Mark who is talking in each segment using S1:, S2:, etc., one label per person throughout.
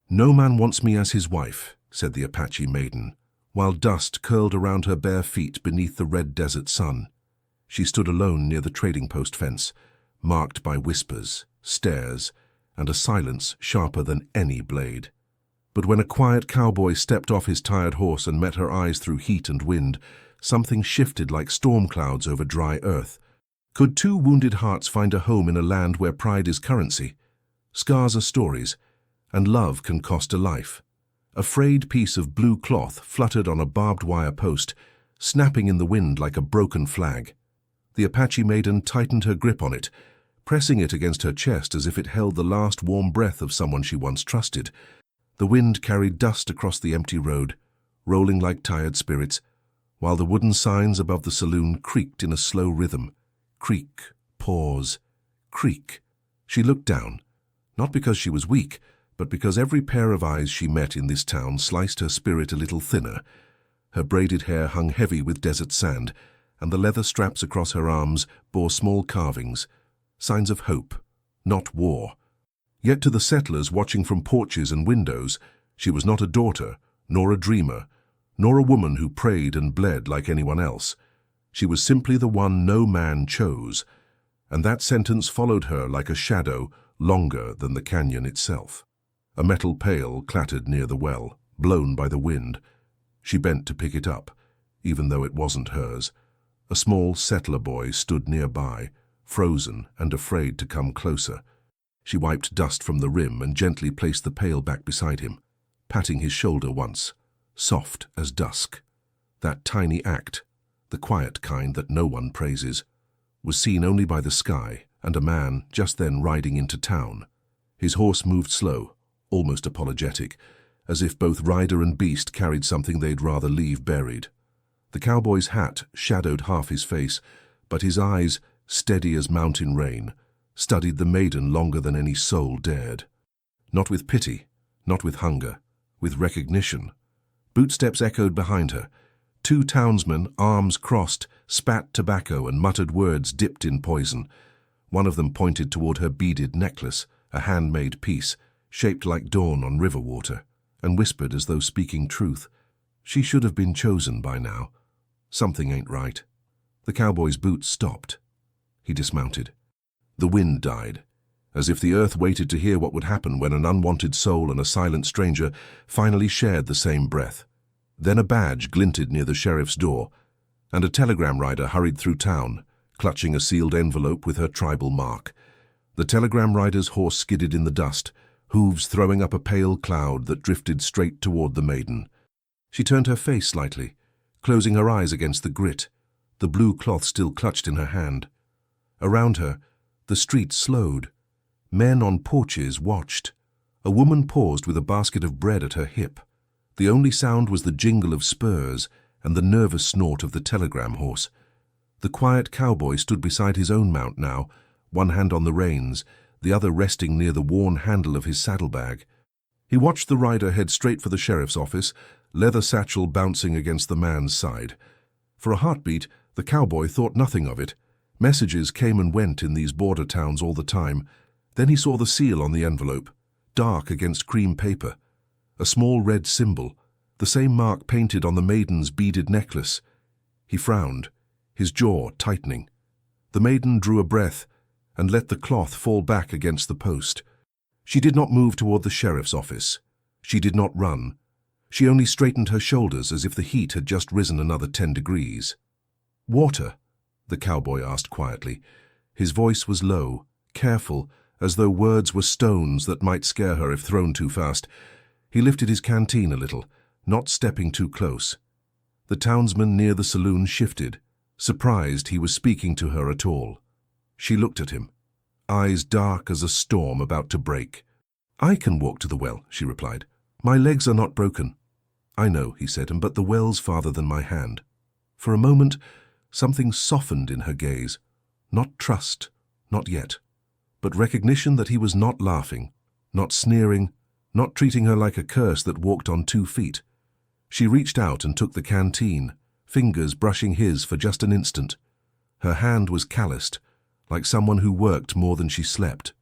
S1: "No man wants me as his wife," said the Apache maiden, while dust curled around her bare feet beneath the red desert sun. She stood alone near the trading post fence, marked by whispers, stares, and a silence sharper than any blade. But when a quiet cowboy stepped off his tired horse and met her eyes through heat and wind, something shifted like storm clouds over dry earth. Could two wounded hearts find a home in a land where pride is currency? Scars are stories, and love can cost a life. A frayed piece of blue cloth fluttered on a barbed wire post, snapping in the wind like a broken flag. The Apache maiden tightened her grip on it, pressing it against her chest as if it held the last warm breath of someone she once trusted. The wind carried dust across the empty road, rolling like tired spirits, while the wooden signs above the saloon creaked in a slow rhythm. Creak, pause, creak. She looked down, not because she was weak, but because every pair of eyes she met in this town sliced her spirit a little thinner. Her braided hair hung heavy with desert sand, and the leather straps across her arms bore small carvings, signs of hope, not war. Yet to the settlers watching from porches and windows, she was not a daughter, nor a dreamer, nor a woman who prayed and bled like anyone else. She was simply the one no man chose, and that sentence followed her like a shadow longer than the canyon itself. A metal pail clattered near the well, blown by the wind. She bent to pick it up, even though it wasn't hers. A small settler boy stood nearby, frozen and afraid to come closer. She wiped dust from the rim and gently placed the pail back beside him, patting his shoulder once, soft as dusk. That tiny act, the quiet kind that no one praises, was seen only by the sky and a man just then riding into town. His horse moved slow, almost apologetic, as if both rider and beast carried something they'd rather leave buried. The cowboy's hat shadowed half his face, but his eyes, steady as mountain rain, studied the maiden longer than any soul dared. Not with pity, not with hunger, with recognition. Bootsteps echoed behind her. Two townsmen, arms crossed, spat tobacco and muttered words dipped in poison. One of them pointed toward her beaded necklace, a handmade piece, shaped like dawn on river water, and whispered as though speaking truth. She should have been chosen by now. Something ain't right. The cowboy's boots stopped. He dismounted. The wind died, as if the earth waited to hear what would happen when an unwanted soul and a silent stranger finally shared the same breath. Then a badge glinted near the sheriff's door, and a telegram rider hurried through town, clutching a sealed envelope with her tribal mark. The telegram rider's horse skidded in the dust, hooves throwing up a pale cloud that drifted straight toward the maiden. She turned her face slightly, closing her eyes against the grit, the blue cloth still clutched in her hand. Around her, the street slowed. Men on porches watched. A woman paused with a basket of bread at her hip. The only sound was the jingle of spurs and the nervous snort of the telegram horse. The quiet cowboy stood beside his own mount now, one hand on the reins, the other resting near the worn handle of his saddlebag. He watched the rider head straight for the sheriff's office, leather satchel bouncing against the man's side. For a heartbeat, the cowboy thought nothing of it. Messages came and went in these border towns all the time. Then he saw the seal on the envelope, dark against cream paper. A small red symbol, the same mark painted on the maiden's beaded necklace. He frowned, his jaw tightening. The maiden drew a breath and let the cloth fall back against the post. She did not move toward the sheriff's office. She did not run. She only straightened her shoulders as if the heat had just risen another 10 degrees. "Water?" the cowboy asked quietly. His voice was low, careful, as though words were stones that might scare her if thrown too fast. He lifted his canteen a little, not stepping too close. The townsman near the saloon shifted, surprised he was speaking to her at all. She looked at him, eyes dark as a storm about to break. "I can walk to the well," she replied. "My legs are not broken." "I know," he said, "but the well's farther than my hand." For a moment, something softened in her gaze. Not trust, not yet, but recognition that he was not laughing, not sneering, not treating her like a curse that walked on 2 feet. She reached out and took the canteen, fingers brushing his for just an instant. Her hand was calloused, like someone who worked more than she slept.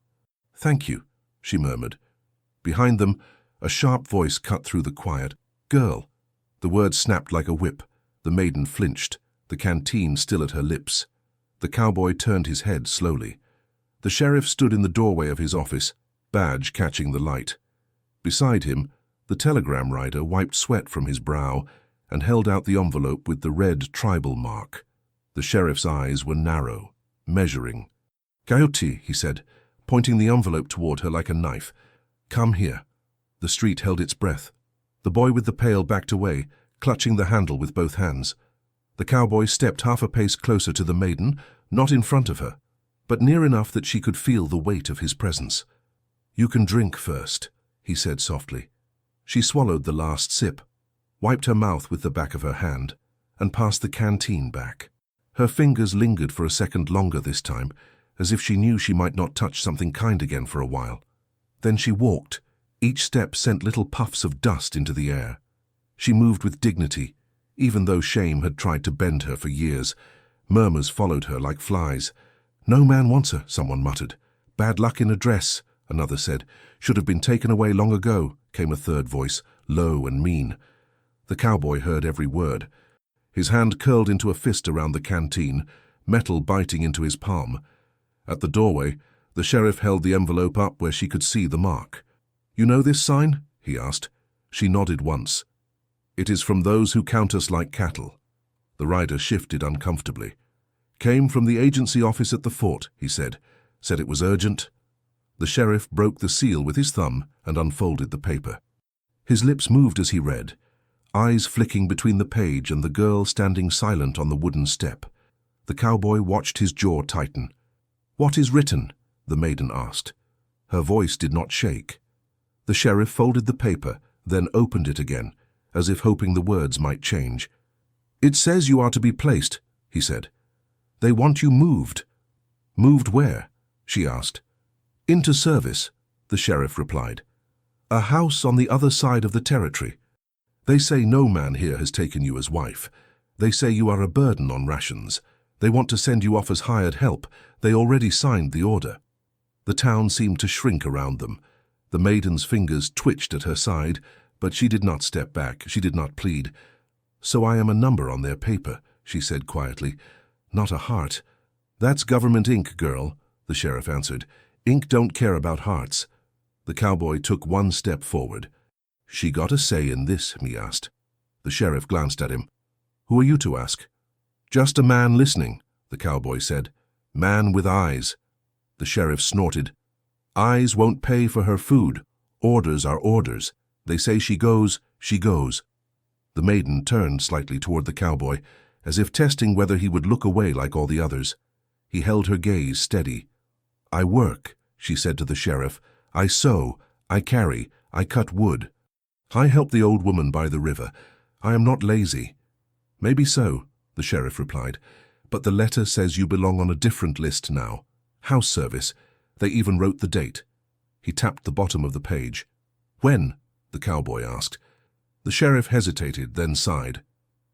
S1: "Thank you," she murmured. Behind them, A sharp voice cut through the quiet. "Girl." The word snapped like a whip. The maiden flinched, the canteen still at her lips. The cowboy turned his head slowly. The sheriff stood in the doorway of his office, badge catching the light. Beside him, the telegram writer wiped sweat from his brow and held out the envelope with the red tribal mark. The sheriff's eyes were narrow, measuring. "Coyote," he said, pointing the envelope toward her like a knife. "Come here." The street held its breath. The boy with the pail backed away, clutching the handle with both hands. The cowboy stepped half a pace closer to the maiden, not in front of her, but near enough that she could feel the weight of his presence. "You can drink first," he said softly. She swallowed the last sip, wiped her mouth with the back of her hand, and passed the canteen back. Her fingers lingered for a second longer this time, as if she knew she might not touch something kind again for a while. Then she walked. Each step sent little puffs of dust into the air. She moved with dignity, even though shame had tried to bend her for years. Murmurs followed her like flies. "No man wants her," someone muttered. "Bad luck in a dress," another said. "Should have been taken away long ago," came a third voice, low and mean. The cowboy heard every word. His hand curled into a fist around the canteen, metal biting into his palm. At the doorway, the sheriff held the envelope up where she could see the mark. "You know this sign?" he asked. She nodded once. "It is from those who count us like cattle." The rider shifted uncomfortably. "Came from the agency office at the fort," he said. "Said it was urgent." The sheriff broke the seal with his thumb and unfolded the paper. His lips moved as he read, eyes flicking between the page and the girl standing silent on the wooden step. The cowboy watched his jaw tighten. "What is written?" the maiden asked. Her voice did not shake. The sheriff folded the paper, then opened it again, as if hoping the words might change. "It says you are to be placed," he said. "They want you moved." "Moved where?" she asked. "Into service," the sheriff replied. "A house on the other side of the territory. They say no man here has taken you as wife. They say you are a burden on rations. They want to send you off as hired help. They already signed the order." The town seemed to shrink around them. The maiden's fingers twitched at her side, but she did not step back. She did not plead. "So I am a number on their paper," she said quietly. "Not a heart." "That's government ink, girl," the sheriff answered. "Ink don't care about hearts." The cowboy took one step forward. "She got a say in this?" he asked. The sheriff glanced at him. "Who are you to ask?" "Just a man listening," the cowboy said. "Man with eyes." The sheriff snorted. "Eyes won't pay for her food. Orders are orders. They say she goes, she goes." The maiden turned slightly toward the cowboy, as if testing whether he would look away like all the others. He held her gaze steady. "I work," she said to the sheriff. "I sew, I carry, I cut wood. I help the old woman by the river. I am not lazy." "Maybe so," the sheriff replied, "but the letter says you belong on a different list now. House service. They even wrote the date." He tapped the bottom of the page. "When?" the cowboy asked. The sheriff hesitated, then sighed.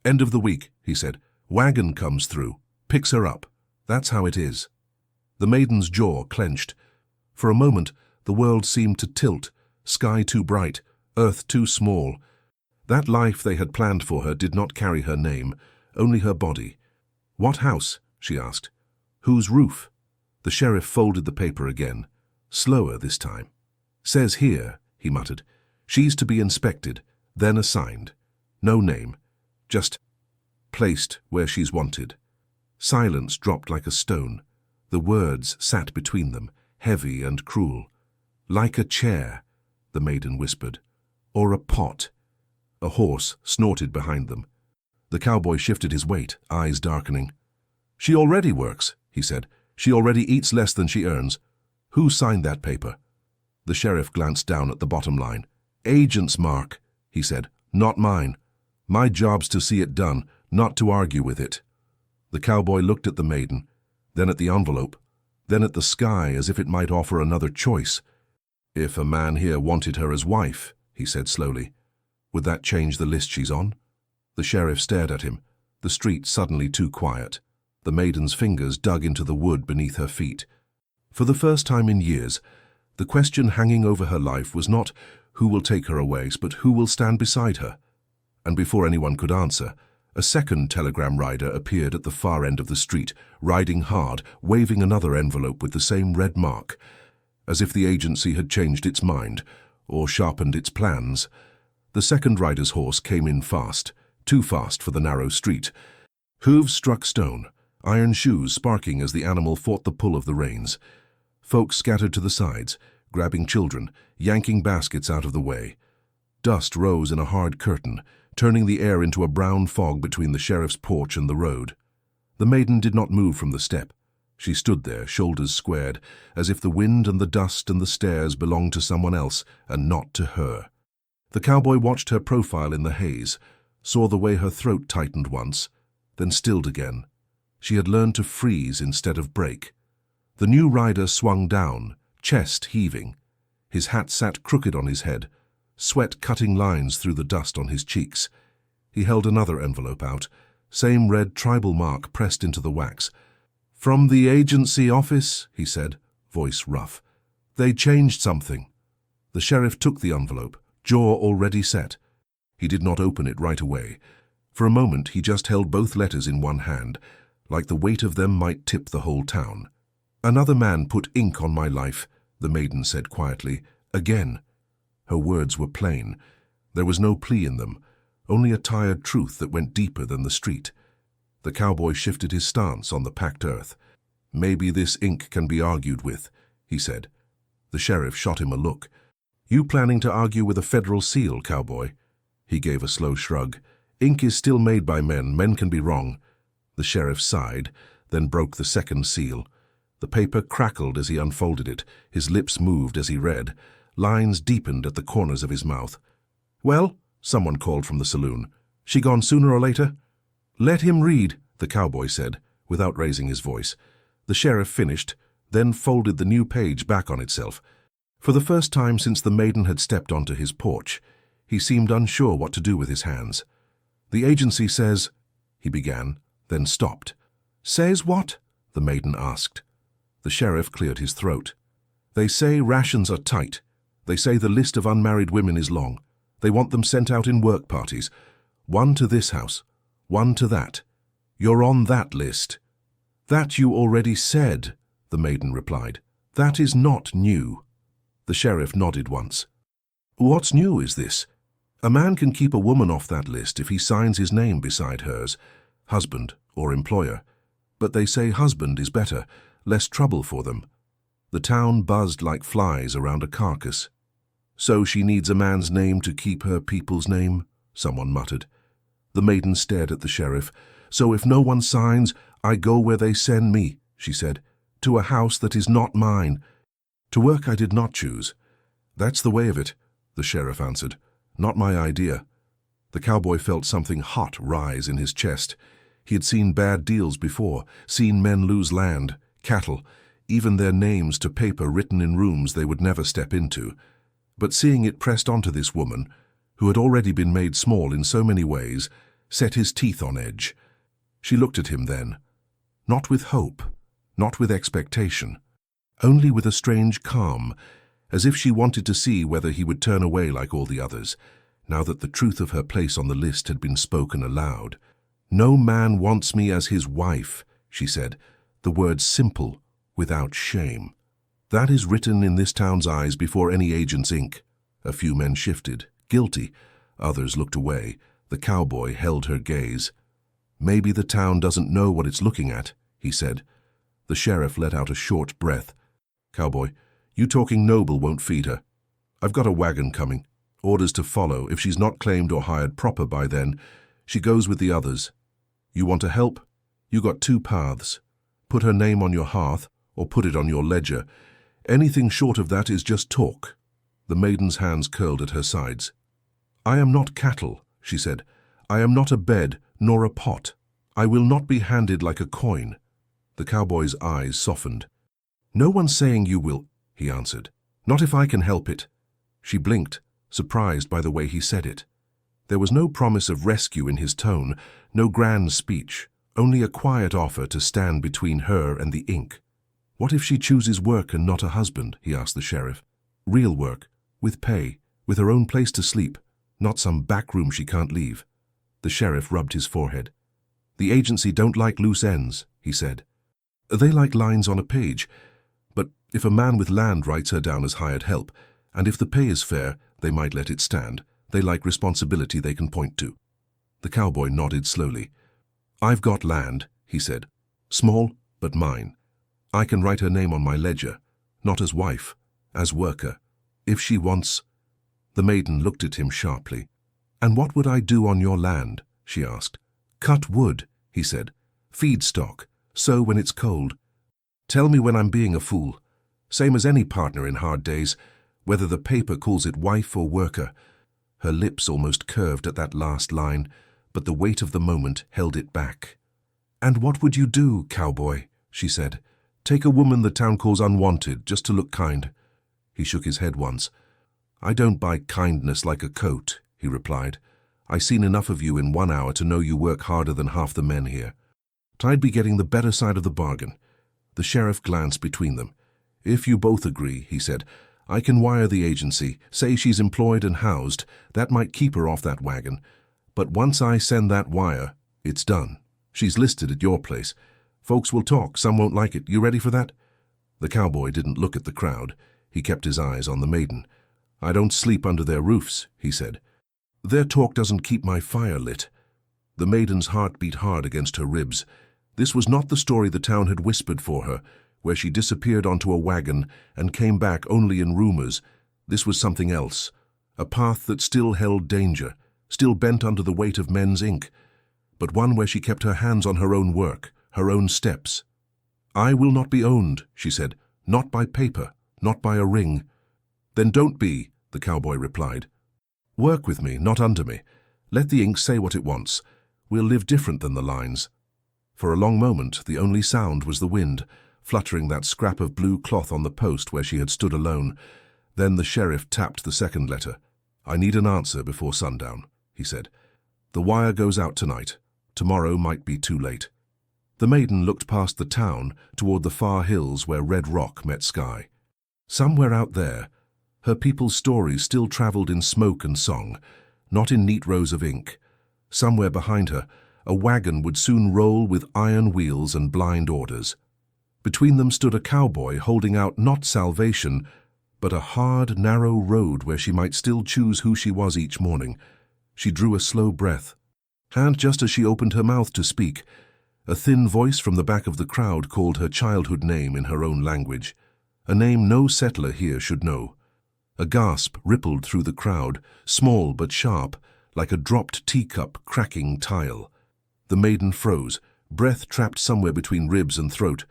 S1: "End of the week," he said. "Wagon comes through, picks her up. That's how it is." The maiden's jaw clenched. For a moment, the world seemed to tilt, sky too bright, earth too small. That life they had planned for her did not carry her name, only her body. "What house?" she asked. "Whose roof?" The sheriff folded the paper again, slower this time. "Says here," he muttered. "She's to be inspected, then assigned. No name, just placed where she's wanted." Silence dropped like a stone. The words sat between them, heavy and cruel. "Like a chair," the maiden whispered. "Or a pot." A horse snorted behind them. The cowboy shifted his weight, eyes darkening. "She already works," he said. "She already eats less than she earns. Who signed that paper?" The sheriff glanced down at the bottom line. "Agent's mark," he said. "Not mine. My job's to see it done, not to argue with it." The cowboy looked at the maiden, then at the envelope, then at the sky as if it might offer another choice. "If a man here wanted her as wife," he said slowly, "would that change the list she's on?" The sheriff stared at him, the street suddenly too quiet. The maiden's fingers dug into the wood beneath her feet. For the first time in years, the question hanging over her life was not, Who will take her away, but who will stand beside her? And before anyone could answer, a second telegram rider appeared at the far end of the street, riding hard, waving another envelope with the same red mark, as if the agency had changed its mind or sharpened its plans. The second rider's horse came in fast, too fast for the narrow street. Hooves struck stone, iron shoes sparking as the animal fought the pull of the reins. Folks scattered to the sides, grabbing children, yanking baskets out of the way. Dust rose in a hard curtain, turning the air into a brown fog between the sheriff's porch and the road. The maiden did not move from the step. She stood there, shoulders squared, as if the wind and the dust and the stairs belonged to someone else and not to her. The cowboy watched her profile in the haze, saw the way her throat tightened once, then stilled again. She had learned to freeze instead of break. The new rider swung down, chest heaving. His hat sat crooked on his head, sweat cutting lines through the dust on his cheeks. He held another envelope out, same red tribal mark pressed into the wax. "From the agency office," he said, voice rough. "They changed something." The sheriff took the envelope, jaw already set. He did not open it right away. For a moment he just held both letters in one hand, like the weight of them might tip the whole town. "Another man put ink on my life," the maiden said quietly. "Again." Her words were plain. There was no plea in them, only a tired truth that went deeper than the street. The cowboy shifted his stance on the packed earth. "Maybe this ink can be argued with," he said. The sheriff shot him a look. "You planning to argue with a federal seal, cowboy?" He gave a slow shrug. "Ink is still made by men. Men can be wrong." The sheriff sighed, then broke the second seal. The paper crackled as he unfolded it. His lips moved as he read. Lines deepened at the corners of his mouth. "Well," someone called from the saloon. "She gone sooner or later?" "Let him read," the cowboy said, without raising his voice. The sheriff finished, then folded the new page back on itself. For the first time since the maiden had stepped onto his porch, he seemed unsure what to do with his hands. "The agency says," he began, then stopped. "Says what?" the maiden asked. The sheriff cleared his throat. "They say rations are tight. They say the list of unmarried women is long. They want them sent out in work parties. One to this house, one to that. You're on that list." "That you already said," the maiden replied. "That is not new." The sheriff nodded once. "What's new is this. A man can keep a woman off that list if he signs his name beside hers, husband or employer. But they say husband is better, less trouble for them." The town buzzed like flies around a carcass. "So she needs a man's name to keep her people's name," someone muttered. The maiden stared at the sheriff. "So if no one signs, I go where they send me," she said, "to a house that is not mine. To work I did not choose." "That's the way of it," the sheriff answered. "Not my idea." The cowboy felt something hot rise in his chest. He had seen bad deals before, seen men lose land, cattle, even their names to paper written in rooms they would never step into. But seeing it pressed onto this woman, who had already been made small in so many ways, set his teeth on edge. She looked at him then, not with hope, not with expectation, only with a strange calm, as if she wanted to see whether he would turn away like all the others, now that the truth of her place on the list had been spoken aloud. "No man wants me as his wife," she said, the words simple, without shame. "That is written in this town's eyes before any agent's ink." A few men shifted, guilty. Others looked away. The cowboy held her gaze. "Maybe the town doesn't know what it's looking at," he said. The sheriff let out a short breath. "Cowboy, you talking noble won't feed her. I've got a wagon coming. Orders to follow. If she's not claimed or hired proper by then, she goes with the others. You want to help? You got two paths. Put her name on your hearth, or put it on your ledger. Anything short of that is just talk." The maiden's hands curled at her sides. "I am not cattle," she said. "I am not a bed, nor a pot. I will not be handed like a coin." The cowboy's eyes softened. "No one's saying you will," he answered. "Not if I can help it." She blinked, surprised by the way he said it. There was no promise of rescue in his tone, no grand speech, only a quiet offer to stand between her and the ink. "What if she chooses work and not a husband?" he asked the sheriff. "Real work, with pay, with her own place to sleep, not some back room she can't leave. The sheriff rubbed his forehead. The agency don't like loose ends, he said. They like lines on a page, but if a man with land writes her down as hired help, and if the pay is fair, they might let it stand. They like responsibility they can point to. The cowboy nodded slowly. I've got land, he said. Small, but mine. I can write her name on my ledger, not as wife, as worker. If she wants... The maiden looked at him sharply. And what would I do on your land? She asked. Cut wood, he said. Feed stock, sow when it's cold. Tell me when I'm being a fool. Same as any partner in hard days, whether the paper calls it wife or worker. Her lips almost curved at that last line, but the weight of the moment held it back. And what would you do, cowboy? She said. Take a woman the town calls unwanted, just to look kind. He shook his head once. I don't buy kindness like a coat, he replied. I seen enough of you in 1 hour to know you work harder than half the men here. I'd be getting the better side of the bargain. The sheriff glanced between them. If you both agree, he said, I can wire the agency, say she's employed and housed. That might keep her off that wagon. But once I send that wire, it's done. She's listed at your place. Folks will talk, some won't like it. You ready for that? The cowboy didn't look at the crowd. He kept his eyes on the maiden. I don't sleep under their roofs, he said. Their talk doesn't keep my fire lit. The maiden's heart beat hard against her ribs. This was not the story the town had whispered for her, where she disappeared onto a wagon and came back only in rumors. This was something else, a path that still held danger, still bent under the weight of men's ink, but one where she kept her hands on her own work, her own steps. I will not be owned, she said, not by paper, not by a ring. Then don't be, the cowboy replied. Work with me, not under me. Let the ink say what it wants. We'll live different than the lines. For a long moment, the only sound was the wind, fluttering that scrap of blue cloth on the post where she had stood alone. Then the sheriff tapped the second letter. I need an answer before sundown, he said. The wire goes out tonight. Tomorrow might be too late. The maiden looked past the town toward the far hills where red rock met sky. Somewhere out there, her people's stories still traveled in smoke and song, not in neat rows of ink. Somewhere behind her, a wagon would soon roll with iron wheels and blind orders. Between them stood a cowboy holding out not salvation, but a hard, narrow road where she might still choose who she was each morning. She drew a slow breath. And just as she opened her mouth to speak, a thin voice from the back of the crowd called her childhood name in her own language, a name no settler here should know. A gasp rippled through the crowd, small but sharp, like a dropped teacup cracking tile. The maiden froze, breath trapped somewhere between ribs and throat.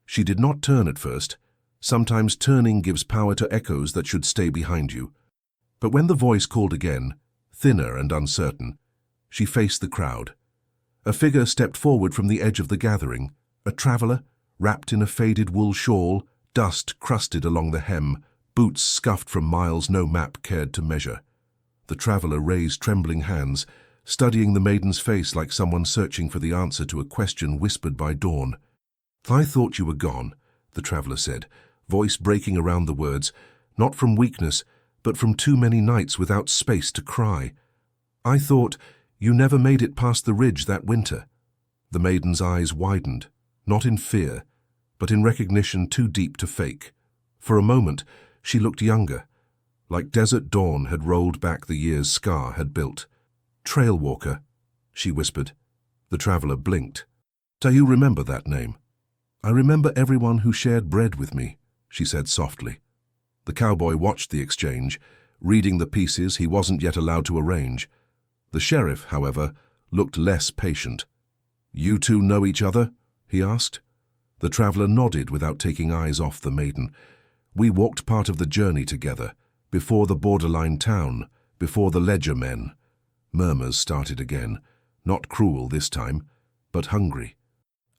S1: She did not turn at first. Sometimes turning gives power to echoes that should stay behind you. But when the voice called again, thinner and uncertain, she faced the crowd. A figure stepped forward from the edge of the gathering, a traveler, wrapped in a faded wool shawl, dust crusted along the hem, boots scuffed from miles no map cared to measure. The traveler raised trembling hands, studying the maiden's face like someone searching for the answer to a question whispered by dawn. I thought you were gone, the traveler said, voice breaking around the words, not from weakness, but from too many nights without space to cry. I thought you never made it past the ridge that winter. The maiden's eyes widened, not in fear, but in recognition too deep to fake. For a moment, she looked younger, like desert dawn had rolled back the years Scar had built. Trail walker, she whispered. The traveler blinked. Do you remember that name? I remember everyone who shared bread with me, she said softly. The cowboy watched the exchange, reading the pieces he wasn't yet allowed to arrange. The sheriff, however, looked less patient. You two know each other? He asked. The traveler nodded without taking eyes off the maiden. We walked part of the journey together, before the borderline town, before the ledger men. Murmurs started again, not cruel this time, but hungry.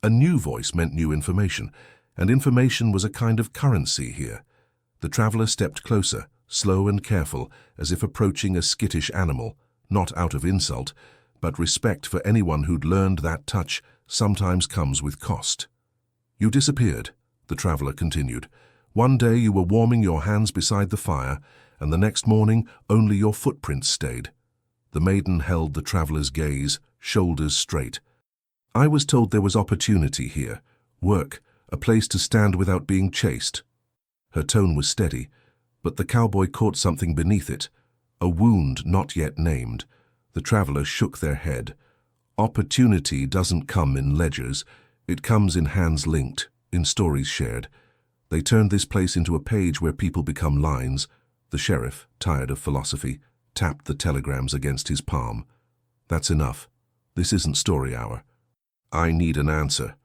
S1: A new voice meant new information, and information was a kind of currency here. The traveler stepped closer, slow and careful, as if approaching a skittish animal, not out of insult, but respect for anyone who'd learned that touch sometimes comes with cost. You disappeared, the traveler continued. One day you were warming your hands beside the fire, and the next morning only your footprints stayed. The maiden held the traveller's gaze, shoulders straight. I was told there was opportunity here, work, a place to stand without being chased. Her tone was steady, but the cowboy caught something beneath it, a wound not yet named. The traveller shook their head. Opportunity doesn't come in ledgers, it comes in hands linked, in stories shared. They turned this place into a page where people become lines. The sheriff, tired of philosophy, tapped the telegrams against his palm. That's enough. This isn't story hour. I need an answer.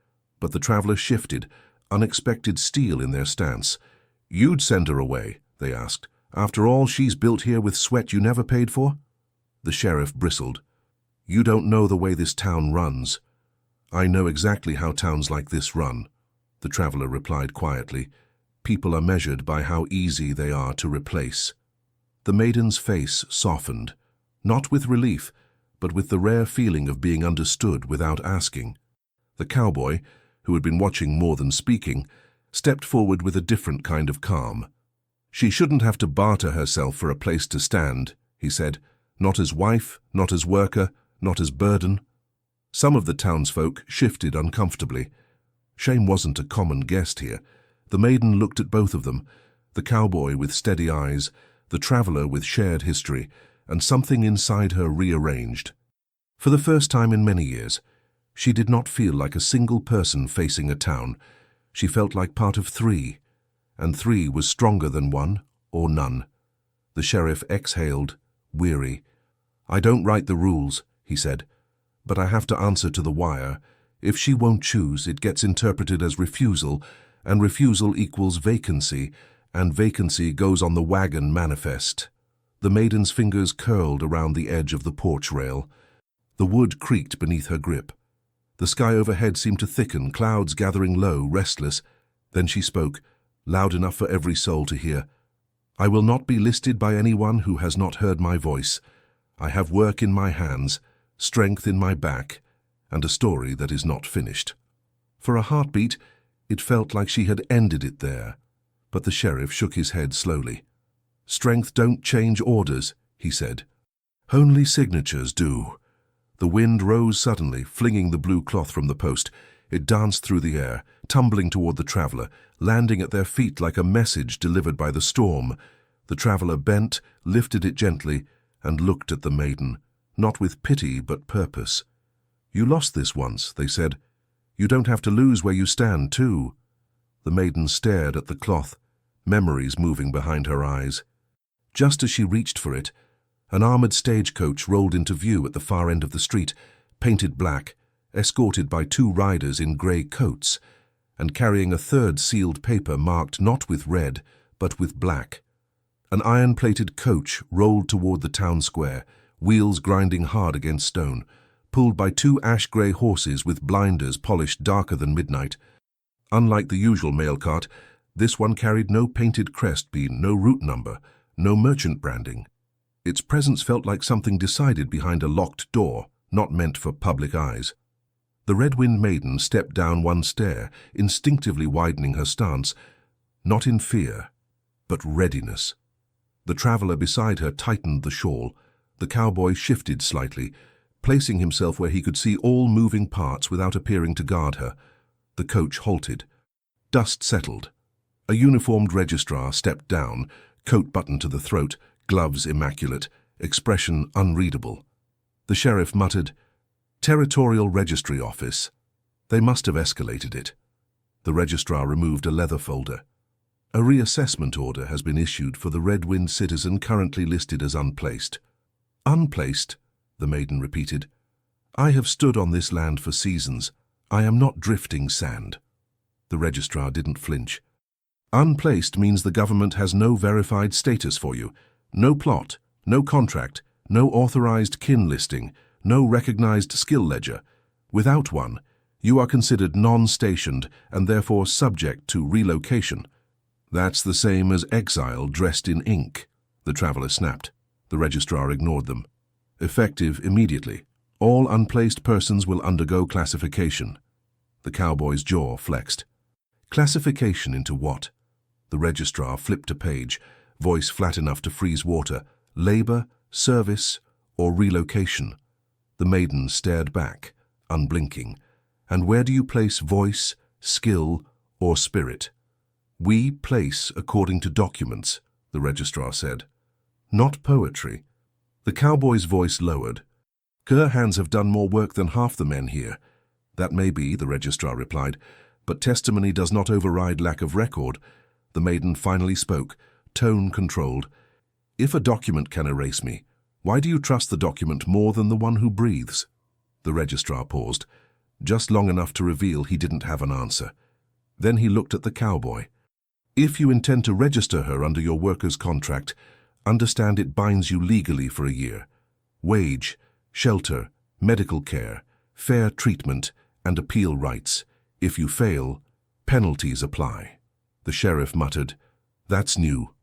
S1: But the traveller shifted, unexpected steel in their stance. You'd send her away, they asked. After all she's built here with sweat you never paid for? The sheriff bristled. You don't know the way this town runs. I know exactly how towns like this run, the traveller replied quietly. People are measured by how easy they are to replace. The maiden's face softened, not with relief, but with the rare feeling of being understood without asking. The cowboy, who had been watching more than speaking, stepped forward with a different kind of calm. She shouldn't have to barter herself for a place to stand, he said, not as wife, not as worker, not as burden. Some of the townsfolk shifted uncomfortably. Shame wasn't a common guest here. The maiden looked at both of them, the cowboy with steady eyes, the traveller with shared history, and something inside her rearranged. For the first time in many years, she did not feel like a single person facing a town. She felt like part of three, and three was stronger than one or none. The sheriff exhaled, weary. I don't write the rules, he said, but I have to answer to the wire. If she won't choose, it gets interpreted as refusal, and refusal equals vacancy, and vacancy goes on the wagon manifest. The maiden's fingers curled around the edge of the porch rail. The wood creaked beneath her grip. The sky overhead seemed to thicken, clouds gathering low, restless. Then she spoke, loud enough for every soul to hear. I will not be listed by anyone who has not heard my voice. I have work in my hands, strength in my back, and a story that is not finished. For a heartbeat, it felt like she had ended it there, but the sheriff shook his head slowly. Strength don't change orders, he said. Only signatures do. The wind rose suddenly, flinging the blue cloth from the post. It danced through the air, tumbling toward the traveller, landing at their feet like a message delivered by the storm. The traveller bent, lifted it gently, and looked at the maiden, not with pity but purpose. You lost this once, they said. You don't have to lose where you stand, too. The maiden stared at the cloth, memories moving behind her eyes. Just as she reached for it, an armoured stagecoach rolled into view at the far end of the street, painted black, escorted by two riders in grey coats, and carrying a third sealed paper marked not with red, but with black. An iron-plated coach rolled toward the town square, wheels grinding hard against stone, pulled by two ash-grey horses with blinders polished darker than midnight. Unlike the usual mail cart, this one carried no painted crest beam, no route number, no merchant branding. Its presence felt like something decided behind a locked door, not meant for public eyes. The red-winged maiden stepped down one stair, instinctively widening her stance, not in fear, but readiness. The traveller beside her tightened the shawl. The cowboy shifted slightly, placing himself where he could see all moving parts without appearing to guard her. The coach halted. Dust settled. A uniformed registrar stepped down, coat buttoned to the throat, gloves immaculate, expression unreadable. The sheriff muttered, Territorial Registry Office. They must have escalated it. The registrar removed a leather folder. A reassessment order has been issued for the Red Wind citizen currently listed as unplaced. Unplaced, the maiden repeated. I have stood on this land for seasons. I am not drifting sand. The registrar didn't flinch. Unplaced means the government has no verified status for you. No plot, no contract, no authorized kin listing, no recognized skill ledger. Without one, you are considered non-stationed and therefore subject to relocation. That's the same as exile dressed in ink, the traveller snapped. The registrar ignored them. Effective immediately. All unplaced persons will undergo classification. The cowboy's jaw flexed. Classification into what? The registrar flipped a page. voice flat enough to freeze water. Labor, service, or relocation? The maiden stared back, unblinking. And where do you place voice, skill, or spirit? We place according to documents, the registrar said. Not poetry. The cowboy's voice lowered. Her hands have done more work than half the men here. That may be, the registrar replied, but testimony does not override lack of record. The maiden finally spoke, tone controlled. If a document can erase me, why do you trust the document more than the one who breathes? The registrar paused, just long enough to reveal he didn't have an answer. Then he looked at the cowboy. If you intend to register her under your worker's contract, understand it binds you legally for a year. Wage, shelter, medical care, fair treatment, and appeal rights. If you fail, penalties apply. The sheriff muttered, That's new.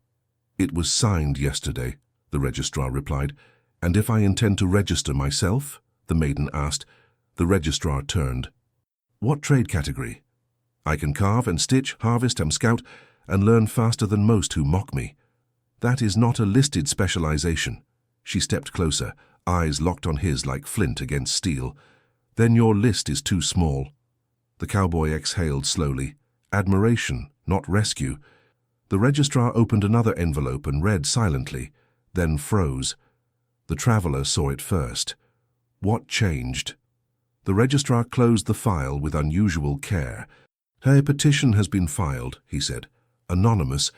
S1: It was signed yesterday, the registrar replied. And if I intend to register myself? The maiden asked. The registrar turned. What trade category? I can carve and stitch, harvest and scout, and learn faster than most who mock me. That is not a listed specialization. She stepped closer, eyes locked on his like flint against steel. Then your list is too small. The cowboy exhaled slowly. Admiration, not rescue. The registrar opened another envelope and read silently, then froze. The traveler saw it first. What changed? The registrar closed the file with unusual care. Her petition has been filed, he said, anonymous,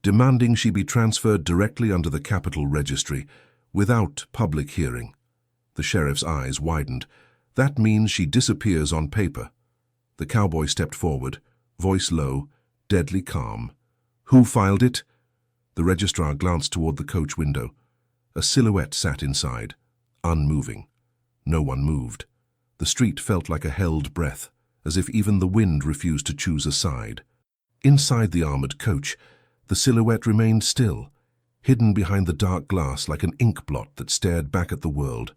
S1: demanding she be transferred directly under the capital registry, without public hearing. The sheriff's eyes widened. That means she disappears on paper. The cowboy stepped forward, voice low, deadly calm. Who filed it? The registrar glanced toward the coach window. A silhouette sat inside, unmoving. No one moved. The street felt like a held breath, as if even the wind refused to choose a side. Inside the armored coach, the silhouette remained still, hidden behind the dark glass like an ink blot that stared back at the world.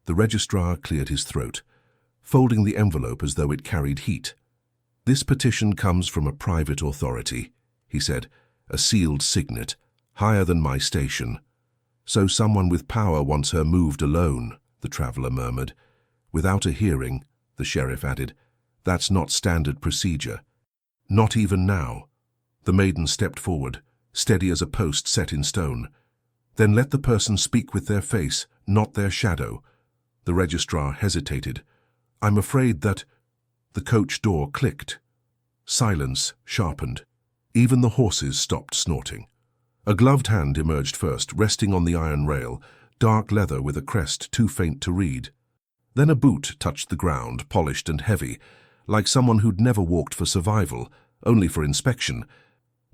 S1: The registrar cleared his throat, folding the envelope as though it carried heat. This petition comes from a private authority, he said, a sealed signet, higher than my station. So someone with power wants her moved alone, the traveler murmured. Without a hearing, the sheriff added, that's not standard procedure. Not even now. The maiden stepped forward, steady as a post set in stone. Then let the person speak with their face, not their shadow. The registrar hesitated. I'm afraid that... The coach door clicked. Silence sharpened. Even the horses stopped snorting. A gloved hand emerged first, resting on the iron rail, dark leather with a crest too faint to read. Then a boot touched the ground, polished and heavy, like someone who'd never walked for survival, only for inspection.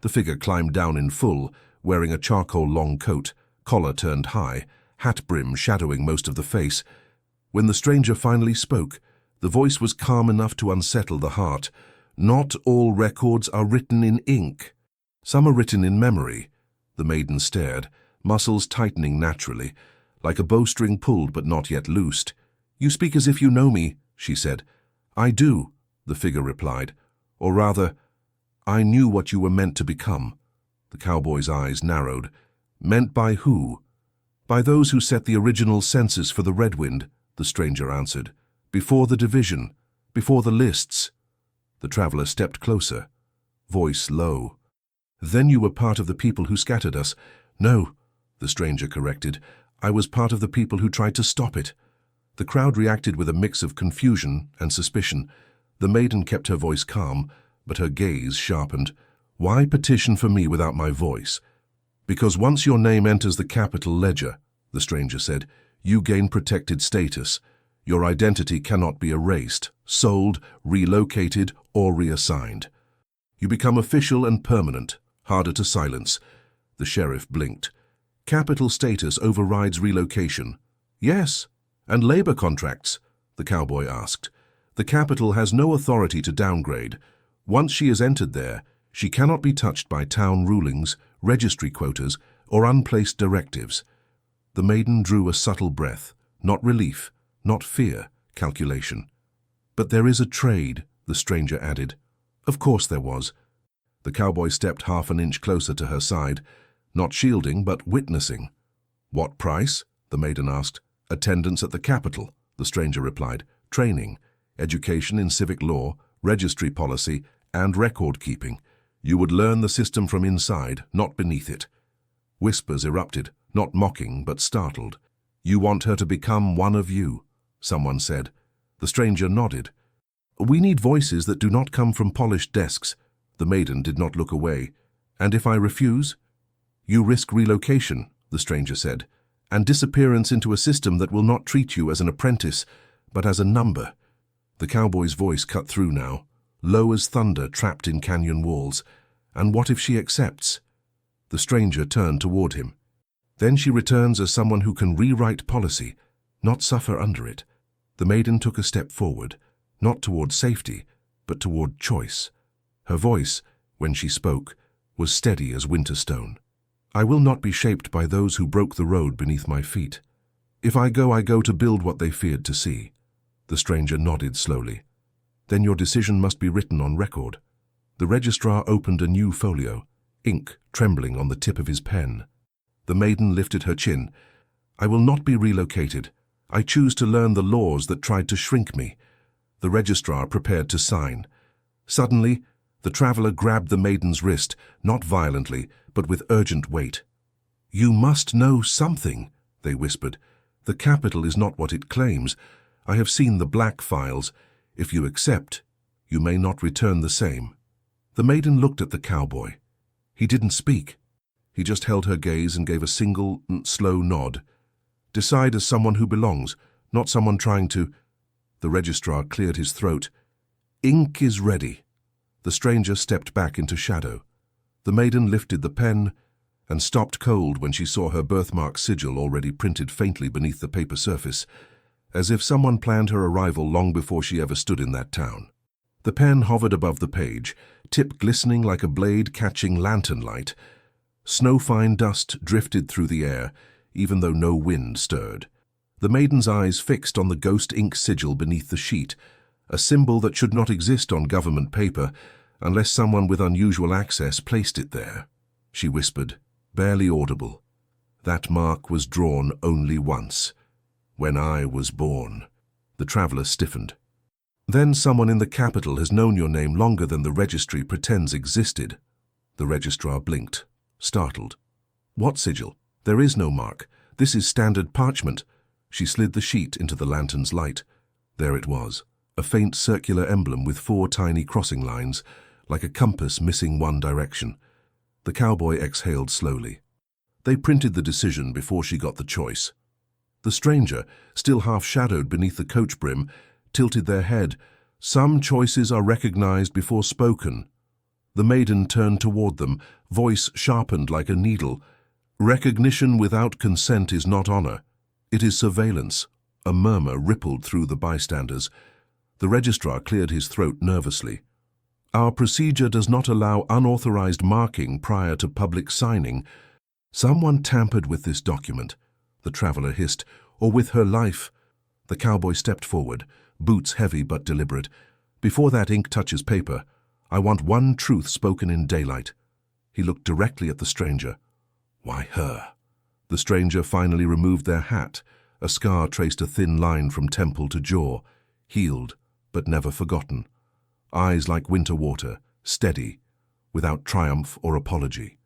S1: The figure climbed down in full, wearing a charcoal long coat, collar turned high, hat brim shadowing most of the face. When the stranger finally spoke, the voice was calm enough to unsettle the heart. Not all records are written in ink. Some are written in memory. The maiden stared, muscles tightening naturally, like a bowstring pulled but not yet loosed. You speak as if you know me, she said. I do, the figure replied. Or rather, I knew what you were meant to become. The cowboy's eyes narrowed. Meant by who? By those who set the original census for the Redwind, the stranger answered. Before the division, before the lists. The traveler stepped closer, voice low. Then you were part of the people who scattered us. No, the stranger corrected. I was part of the people who tried to stop it. The crowd reacted with a mix of confusion and suspicion. The maiden kept her voice calm, but her gaze sharpened. Why petition for me without my voice? Because once your name enters the capital ledger, the stranger said, you gain protected status. Your identity cannot be erased, sold, relocated, or reassigned. You become official and permanent, harder to silence. The sheriff blinked. Capital status overrides relocation. Yes, and labor contracts, the cowboy asked. The capital has no authority to downgrade. Once she is entered there, she cannot be touched by town rulings, registry quotas, or unplaced directives. The maiden drew a subtle breath, not relief, not fear, calculation. But there is a trade, the stranger added. Of course there was. The cowboy stepped half an inch closer to her side. Not shielding, but witnessing. What price? The maiden asked. Attendance at the capital, the stranger replied. Training, education in civic law, registry policy, and record-keeping. You would learn the system from inside, not beneath it. Whispers erupted, not mocking, but startled. You want her to become one of you, someone said. The stranger nodded. We need voices that do not come from polished desks. The maiden did not look away. And if I refuse? You risk relocation, the stranger said, and disappearance into a system that will not treat you as an apprentice, but as a number. The cowboy's voice cut through now, low as thunder trapped in canyon walls. And what if she accepts? The stranger turned toward him. Then she returns as someone who can rewrite policy, not suffer under it. The maiden took a step forward, not toward safety, but toward choice. Her voice, when she spoke, was steady as winter stone. I will not be shaped by those who broke the road beneath my feet. If I go to build what they feared to see. The stranger nodded slowly. Then your decision must be written on record. The registrar opened a new folio, ink trembling on the tip of his pen. The maiden lifted her chin. I will not be relocated. I choose to learn the laws that tried to shrink me. The registrar prepared to sign. Suddenly, the traveler grabbed the maiden's wrist, not violently, but with urgent weight. You must know something, they whispered. The capital is not what it claims. I have seen the black files. If you accept, you may not return the same. The maiden looked at the cowboy. He didn't speak. He just held her gaze and gave a single, slow nod. Decide as someone who belongs, not someone trying to... The registrar cleared his throat. Ink is ready. The stranger stepped back into shadow. The maiden lifted the pen and stopped cold when she saw her birthmark sigil already printed faintly beneath the paper surface, as if someone planned her arrival long before she ever stood in that town. The pen hovered above the page, tip glistening like a blade catching lantern light. Snow-fine dust drifted through the air, even though no wind stirred. The maiden's eyes fixed on the ghost ink sigil beneath the sheet, a symbol that should not exist on government paper unless someone with unusual access placed it there. She whispered, barely audible. That mark was drawn only once. When I was born. The traveler stiffened. Then someone in the capital has known your name longer than the registry pretends existed. The registrar blinked, startled. What sigil? There is no mark. This is standard parchment. She slid the sheet into the lantern's light. There it was, a faint circular emblem with 4 tiny crossing lines, like a compass missing one direction. The cowboy exhaled slowly. They printed the decision before she got the choice. The stranger, still half-shadowed beneath the coach brim, tilted their head. Some choices are recognized before spoken. The maiden turned toward them, voice sharpened like a needle. Recognition without consent is not honor. It is surveillance. A murmur rippled through the bystanders. The registrar cleared his throat nervously. Our procedure does not allow unauthorized marking prior to public signing. Someone tampered with this document, the traveler hissed, or with her life. The cowboy stepped forward, boots heavy but deliberate. Before that ink touches paper, I want one truth spoken in daylight. He looked directly at the stranger. Why her? The stranger finally removed their hat. A scar traced a thin line from temple to jaw, healed but never forgotten. Eyes like winter water, steady, without triumph or apology.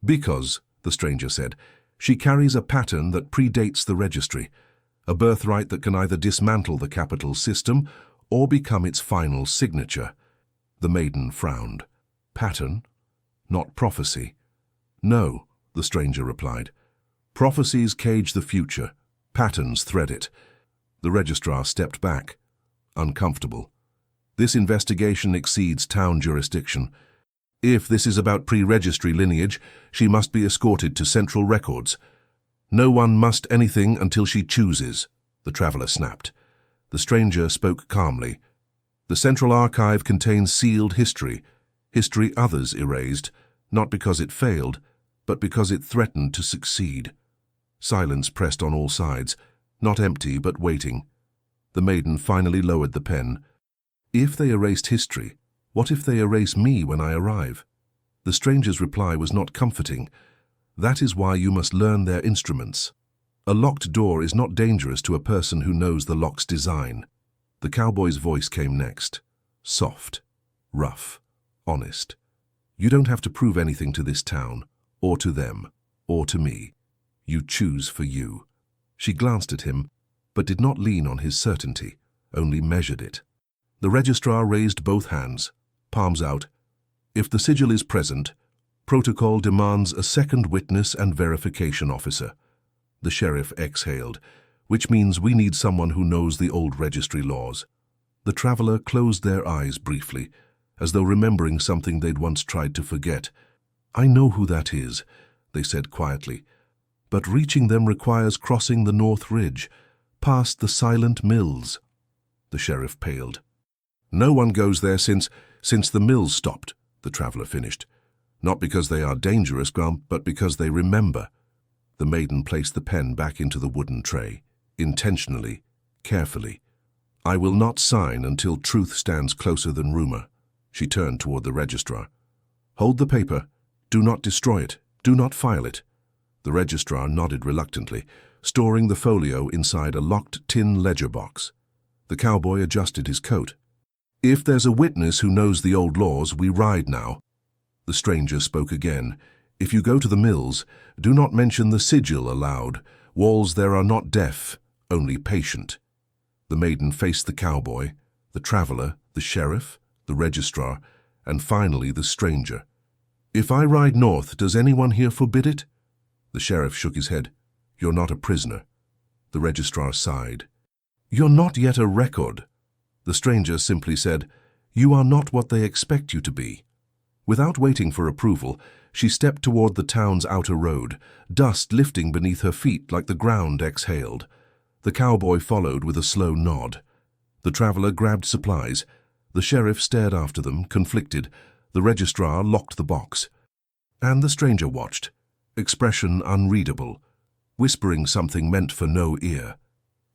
S1: Because, the stranger said, she carries a pattern that predates the registry, a birthright that can either dismantle the capital system or become its final signature. The maiden frowned. Pattern? Not prophecy. No, the stranger replied. Prophecies cage the future. Patterns thread it. The registrar stepped back, uncomfortable. This investigation exceeds town jurisdiction. If this is about pre-registry lineage, she must be escorted to central records. No one must anything until she chooses, the traveler snapped. The stranger spoke calmly. The central archive contains sealed history others erased, not because it failed, but because it threatened to succeed. Silence pressed on all sides, not empty but waiting. The maiden finally lowered the pen. If they erased history, what if they erase me when I arrive? The stranger's reply was not comforting. That is why you must learn their instruments. A locked door is not dangerous to a person who knows the lock's design. The cowboy's voice came next. Soft, rough, honest. You don't have to prove anything to this town, or to them, or to me. You choose for you. She glanced at him, but did not lean on his certainty, only measured it. The registrar raised both hands, palms out. If the sigil is present, protocol demands a second witness and verification officer. The sheriff exhaled, which means we need someone who knows the old registry laws. The traveler closed their eyes briefly, as though remembering something they'd once tried to forget. I know who that is, they said quietly, but reaching them requires crossing the North Ridge, past the silent mills. The sheriff paled. No one goes there since the mills stopped, the traveler finished. Not because they are dangerous, but because they remember. The maiden placed the pen back into the wooden tray, intentionally, carefully. I will not sign until truth stands closer than rumor. She turned toward the registrar. Hold the paper. Do not destroy it. Do not file it. The registrar nodded reluctantly, storing the folio inside a locked tin ledger box. The cowboy adjusted his coat. If there's a witness who knows the old laws, we ride now. The stranger spoke again. If you go to the mills, do not mention the sigil aloud. Walls there are not deaf, only patient. The maiden faced the cowboy, the traveler, the sheriff, the registrar, and finally the stranger. If I ride north, does anyone here forbid it? The sheriff shook his head. You're not a prisoner. The registrar sighed. You're not yet a record. The stranger simply said, You are not what they expect you to be. Without waiting for approval, she stepped toward the town's outer road, dust lifting beneath her feet like the ground exhaled. The cowboy followed with a slow nod. The traveler grabbed supplies. The sheriff stared after them, conflicted. The registrar locked the box. And the stranger watched, expression unreadable, whispering something meant for no ear.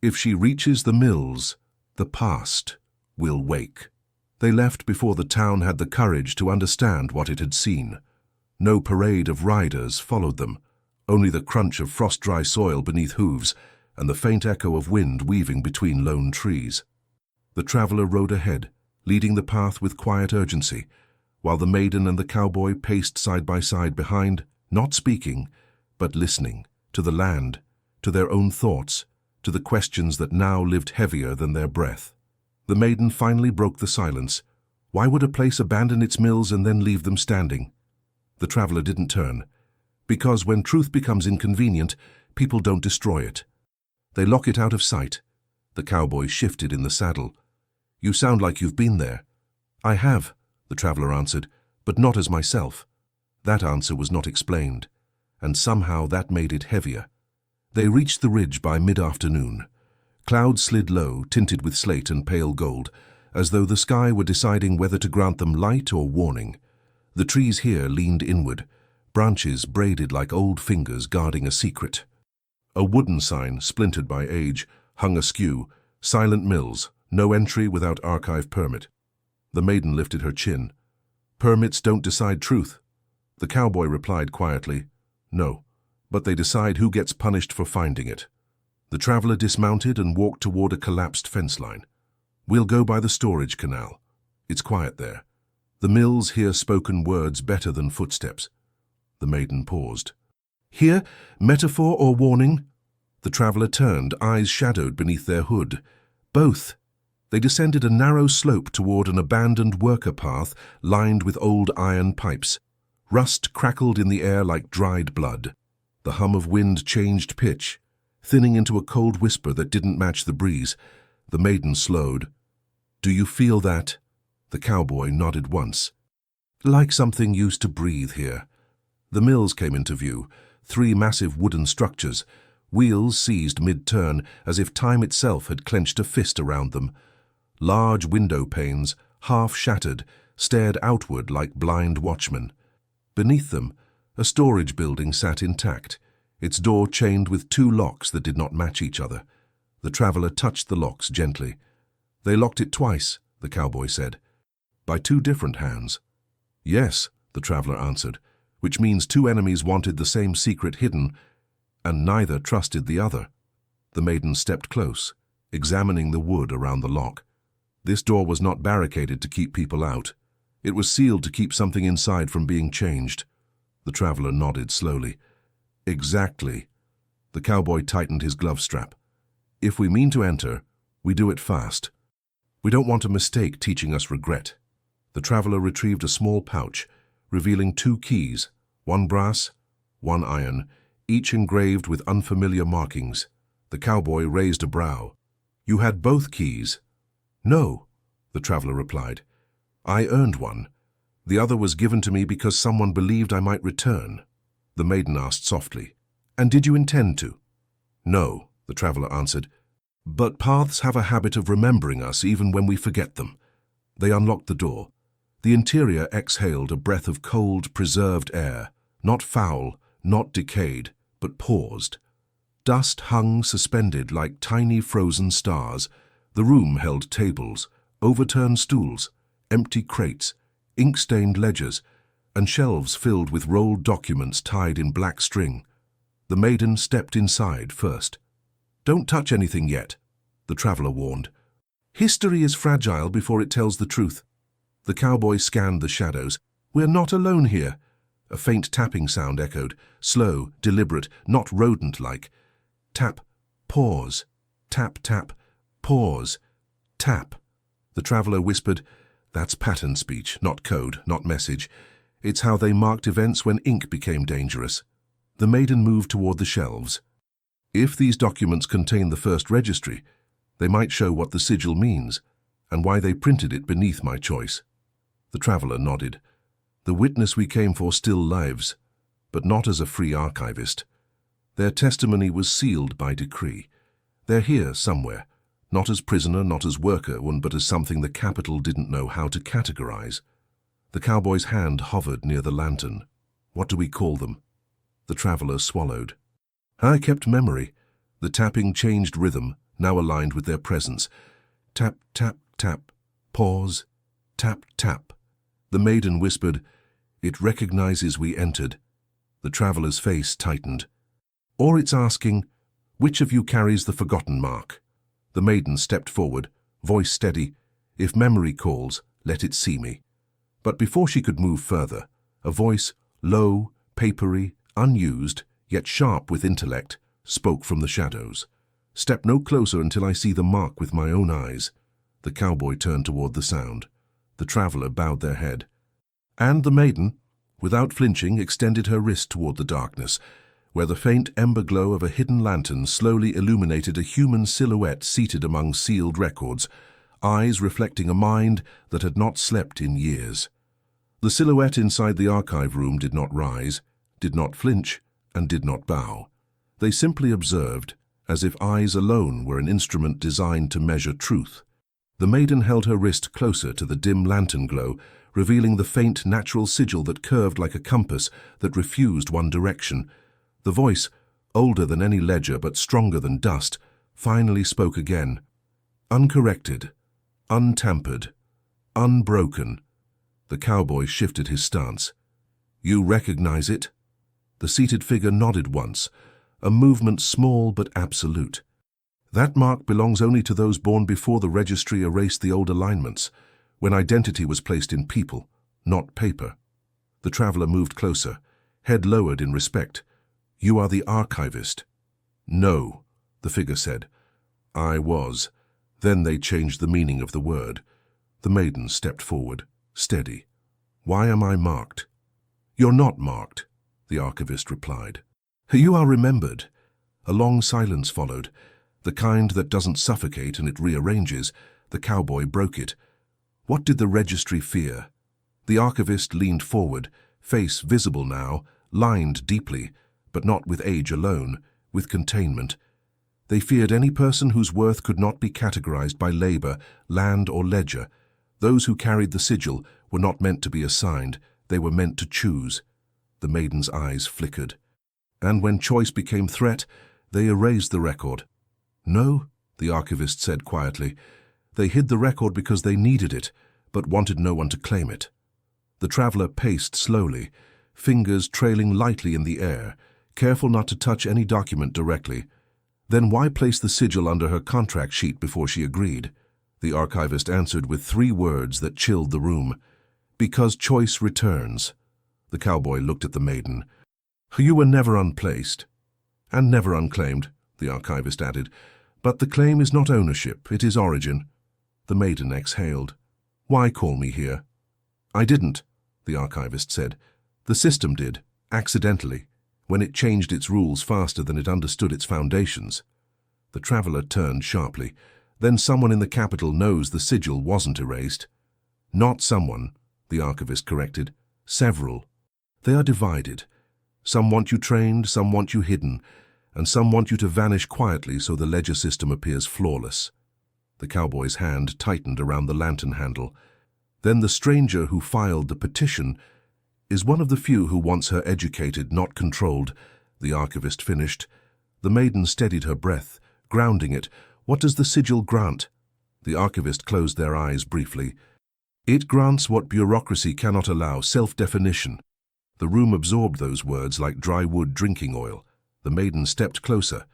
S1: If she reaches the mills, the past will wake. They left before the town had the courage to understand what it had seen. No parade of riders followed them, only the crunch of frost-dry soil beneath hooves and the faint echo of wind weaving between lone trees. The traveler rode ahead, leading the path with quiet urgency, while the maiden and the cowboy paced side by side behind, not speaking, but listening, to the land, to their own thoughts, to the questions that now lived heavier than their breath. The maiden finally broke the silence. Why would a place abandon its mills and then leave them standing? The traveler didn't turn. Because when truth becomes inconvenient, people don't destroy it. They lock it out of sight. The cowboy shifted in the saddle. You sound like you've been there. I have, the traveler answered, but not as myself. That answer was not explained, and somehow that made it heavier. They reached the ridge by mid-afternoon. Clouds slid low, tinted with slate and pale gold, as though the sky were deciding whether to grant them light or warning. The trees here leaned inward, branches braided like old fingers guarding a secret. A wooden sign, splintered by age, hung askew, Silent Mills, no entry without archive permit. The maiden lifted her chin. Permits don't decide truth. The cowboy replied quietly, No, but they decide who gets punished for finding it. The traveler dismounted and walked toward a collapsed fence line. We'll go by the storage canal. It's quiet there. The mills hear spoken words better than footsteps. The maiden paused. Here, metaphor or warning? The traveler turned, eyes shadowed beneath their hood. Both. They descended a narrow slope toward an abandoned worker path lined with old iron pipes. Rust crackled in the air like dried blood. The hum of wind changed pitch, thinning into a cold whisper that didn't match the breeze. The maiden slowed. Do you feel that? The cowboy nodded once. Like something used to breathe here. The mills came into view, 3 massive wooden structures, wheels seized mid-turn as if time itself had clenched a fist around them. Large window panes, half shattered, stared outward like blind watchmen. Beneath them, a storage building sat intact, its door chained with 2 locks that did not match each other. The traveler touched the locks gently. They locked it twice, the cowboy said. By 2 different hands. Yes, the traveler answered, which means two enemies wanted the same secret hidden, and neither trusted the other. The maiden stepped close, examining the wood around the lock. This door was not barricaded to keep people out. It was sealed to keep something inside from being changed. The traveler nodded slowly. Exactly. The cowboy tightened his glove strap. If we mean to enter, we do it fast. We don't want a mistake teaching us regret. The traveler retrieved a small pouch, revealing two keys, one brass, one iron, each engraved with unfamiliar markings. The cowboy raised a brow. You had both keys? No, the traveler replied. I earned one. The other was given to me because someone believed I might return. The maiden asked softly, And did you intend to? No, the traveler answered. But paths have a habit of remembering us even when we forget them. They unlocked the door. The interior exhaled a breath of cold, preserved air, not foul, not decayed, but paused. Dust hung suspended like tiny frozen stars. The room held tables, overturned stools, empty crates, ink-stained ledgers, and shelves filled with rolled documents tied in black string. The maiden stepped inside first. Don't touch anything yet, the traveler warned. History is fragile before it tells the truth. The cowboy scanned the shadows. We're not alone here. A faint tapping sound echoed, slow, deliberate, not rodent-like. Tap, pause, tap, tap, pause, tap. The traveler whispered, That's pattern speech, not code, not message. It's how they marked events when ink became dangerous. The maiden moved toward the shelves. If these documents contain the first registry, they might show what the sigil means, and why they printed it beneath my choice. The traveler nodded. The witness we came for still lives, but not as a free archivist. Their testimony was sealed by decree. They're here somewhere, not as prisoner, not as worker, but as something the capital didn't know how to categorize. The cowboy's hand hovered near the lantern. What do we call them? The traveler swallowed. I kept memory. The tapping changed rhythm, now aligned with their presence. Tap, tap, tap, pause, tap, tap. The maiden whispered, It recognizes we entered. The traveler's face tightened. Or it's asking, Which of you carries the forgotten mark? The maiden stepped forward, voice steady. If memory calls, let it see me. But before she could move further, a voice, low, papery, unused, yet sharp with intellect, spoke from the shadows. Step no closer until I see the mark with my own eyes. The cowboy turned toward the sound. The traveler bowed their head. And the maiden, without flinching, extended her wrist toward the darkness, where the faint ember glow of a hidden lantern slowly illuminated a human silhouette seated among sealed records, eyes reflecting a mind that had not slept in years. The silhouette inside the archive room did not rise, did not flinch, and did not bow. They simply observed, as if eyes alone were an instrument designed to measure truth. The maiden held her wrist closer to the dim lantern glow, revealing the faint natural sigil that curved like a compass that refused one direction. The voice, older than any ledger but stronger than dust, finally spoke again. Uncorrected, untampered, unbroken. The cowboy shifted his stance. You recognize it? The seated figure nodded once, a movement small but absolute. That mark belongs only to those born before the registry erased the old alignments, when identity was placed in people, not paper. The traveler moved closer, head lowered in respect. You are the archivist. No, the figure said. I was. Then they changed the meaning of the word. The maiden stepped forward, steady. Why am I marked? You're not marked, the archivist replied. You are remembered. A long silence followed, the kind that doesn't suffocate and it rearranges. The cowboy broke it. What did the registry fear? The archivist leaned forward, face visible now, lined deeply, but not with age alone, with containment. They feared any person whose worth could not be categorized by labor, land, or ledger. Those who carried the sigil were not meant to be assigned, they were meant to choose. The maiden's eyes flickered. And when choice became threat, they erased the record. No, the archivist said quietly. They hid the record because they needed it, but wanted no one to claim it. The traveler paced slowly, fingers trailing lightly in the air, careful not to touch any document directly. Then why place the sigil under her contract sheet before she agreed? The archivist answered with 3 words that chilled the room. Because choice returns. The cowboy looked at the maiden. You were never unplaced. And never unclaimed, the archivist added. But the claim is not ownership, it is origin. The maiden exhaled. Why call me here? I didn't, the archivist said. The system did, accidentally, when it changed its rules faster than it understood its foundations. The traveler turned sharply. Then someone in the capital knows the sigil wasn't erased. Not someone, the archivist corrected. Several. They are divided. Some want you trained, some want you hidden, and some want you to vanish quietly so the ledger system appears flawless. The cowboy's hand tightened around the lantern handle. Then the stranger who filed the petition is one of the few who wants her educated, not controlled, the archivist finished. The maiden steadied her breath, grounding it. What does the sigil grant? The archivist closed their eyes briefly. It grants what bureaucracy cannot allow, self-definition. The room absorbed those words like dry wood drinking oil. The maiden stepped closer.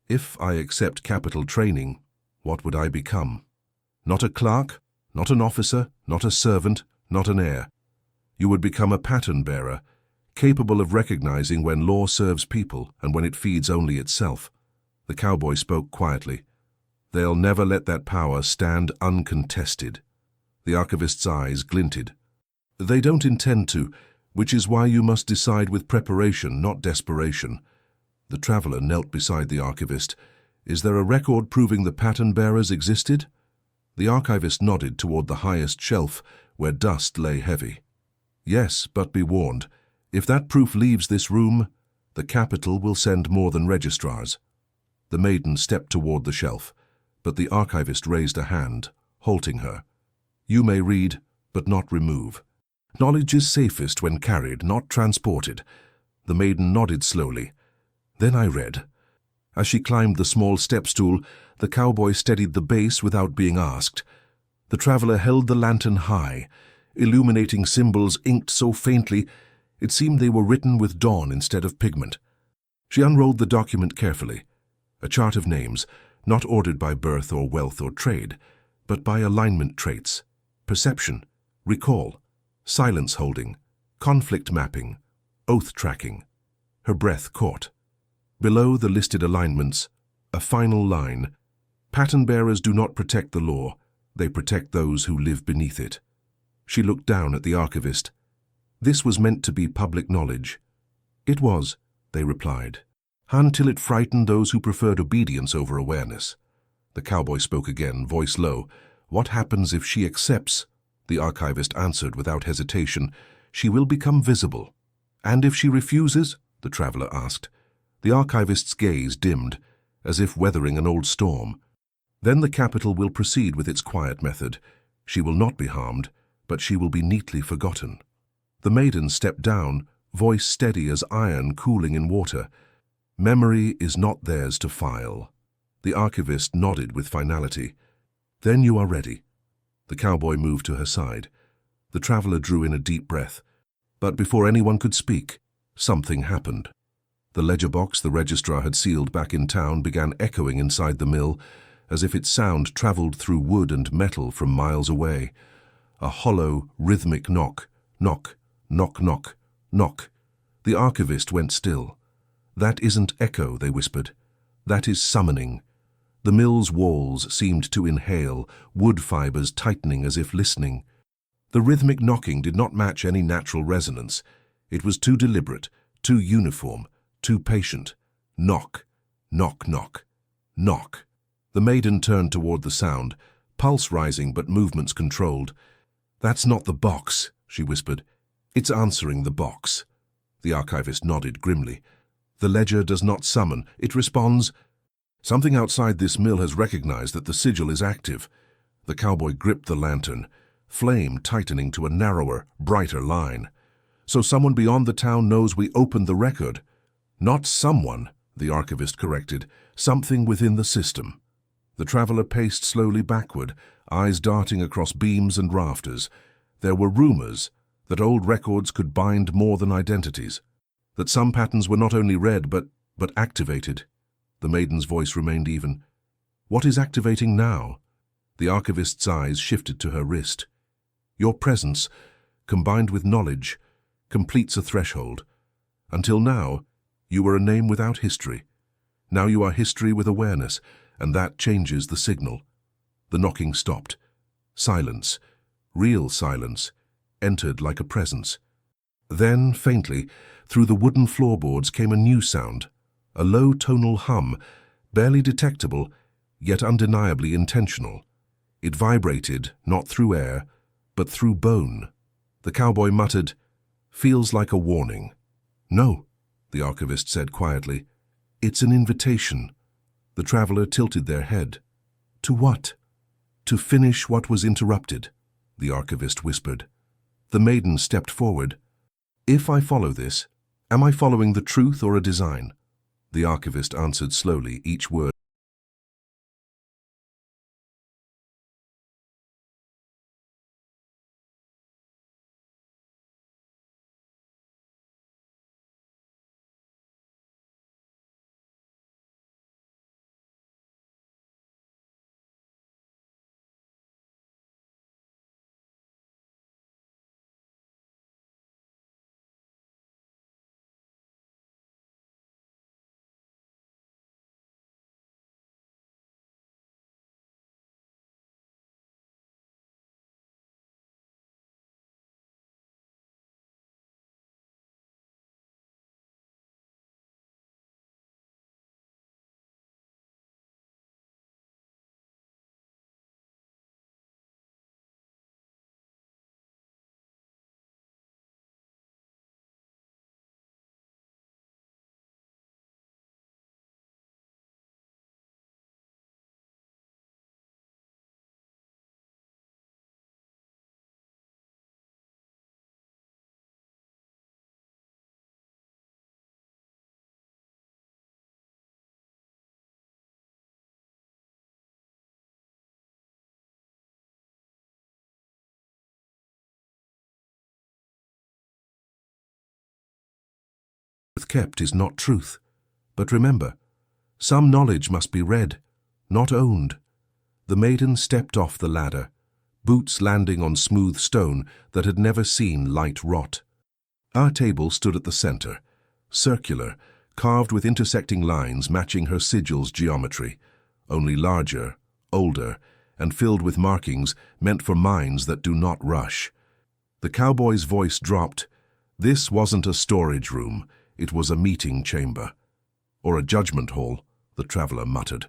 S1: If I accept capital training, what would I become? Not a clerk, not an officer, not a servant, not an heir. You would become a pattern bearer, capable of recognizing when law serves people and when it feeds only itself. The cowboy spoke quietly. They'll never let that power stand uncontested. The archivist's eyes glinted. They don't intend to, which is why you must decide with preparation, not desperation. The traveler knelt beside the archivist. Is there a record proving the pattern bearers existed? The archivist nodded toward the highest shelf, where dust lay heavy. Yes, but be warned. If that proof leaves this room, the capital will send more than registrars. The maiden stepped toward the shelf, but the archivist raised a hand, halting her. You may read, but not remove. Knowledge is safest when carried, not transported. The maiden nodded slowly. Then I read. As she climbed the small step-stool, the cowboy steadied the base without being asked. The traveler held the lantern high, illuminating symbols inked so faintly it seemed they were written with dawn instead of pigment. She unrolled the document carefully. A chart of names, not ordered by birth or wealth or trade, but by alignment traits, perception, recall, silence holding, conflict mapping, oath tracking. Her breath caught. Below the listed alignments, a final line. Pattern bearers do not protect the law, they protect those who live beneath it. She looked down at the archivist. This was meant to be public knowledge. It was, they replied, until it frightened those who preferred obedience over awareness. The cowboy spoke again, voice low. What happens if she accepts? The archivist answered without hesitation. She will become visible. And if she refuses? The traveler asked. The archivist's gaze dimmed, as if weathering an old storm. Then the capital will proceed with its quiet method. She will not be harmed, but she will be neatly forgotten. The maiden stepped down, voice steady as iron cooling in water. Memory is not theirs to file. The archivist nodded with finality. Then you are ready. The cowboy moved to her side. The traveler drew in a deep breath. But before anyone could speak, something happened. The ledger box the registrar had sealed back in town began echoing inside the mill, as if its sound traveled through wood and metal from miles away. A hollow, rhythmic knock, knock, knock, knock, knock. The archivist went still. That isn't echo, they whispered. That is summoning. The mill's walls seemed to inhale, wood fibers tightening as if listening. The rhythmic knocking did not match any natural resonance. It was too deliberate, too uniform, too patient. Knock, knock, knock, knock. The maiden turned toward the sound, pulse rising but movements controlled. That's not the box, she whispered. It's answering the box. The archivist nodded grimly. The ledger does not summon, it responds. Something outside this mill has recognized that the sigil is active. The cowboy gripped the lantern, flame tightening to a narrower, brighter line. So someone beyond the town knows we opened the record. Not someone, the archivist corrected, something within the system. The traveler paced slowly backward, eyes darting across beams and rafters. There were rumors, that old records could bind more than identities, that some patterns were not only read but activated. The maiden's voice remained even. What is activating now? The archivist's eyes shifted to her wrist. Your presence, combined with knowledge, completes a threshold. Until now, you were a name without history. Now you are history with awareness, and that changes the signal. The knocking stopped. Silence, real silence, entered like a presence. Then, faintly, through the wooden floorboards came a new sound, a low tonal hum, barely detectable, yet undeniably intentional. It vibrated, not through air, but through bone. The cowboy muttered, "Feels like a warning." "No," the archivist said quietly. "It's an invitation." The traveler tilted their head. "To what?" "To finish what was interrupted," the archivist whispered. The maiden stepped forward. "If I follow this, am I following the truth or a design?" The archivist answered slowly, each word kept is not truth. But remember, some knowledge must be read, not owned. The maiden stepped off the ladder, boots landing on smooth stone that had never seen light rot. Our table stood at the center, circular, carved with intersecting lines matching her sigil's geometry, only larger, older, and filled with markings meant for minds that do not rush. The cowboy's voice dropped. This wasn't a storage room, it was a meeting chamber. Or a judgment hall, the traveler muttered.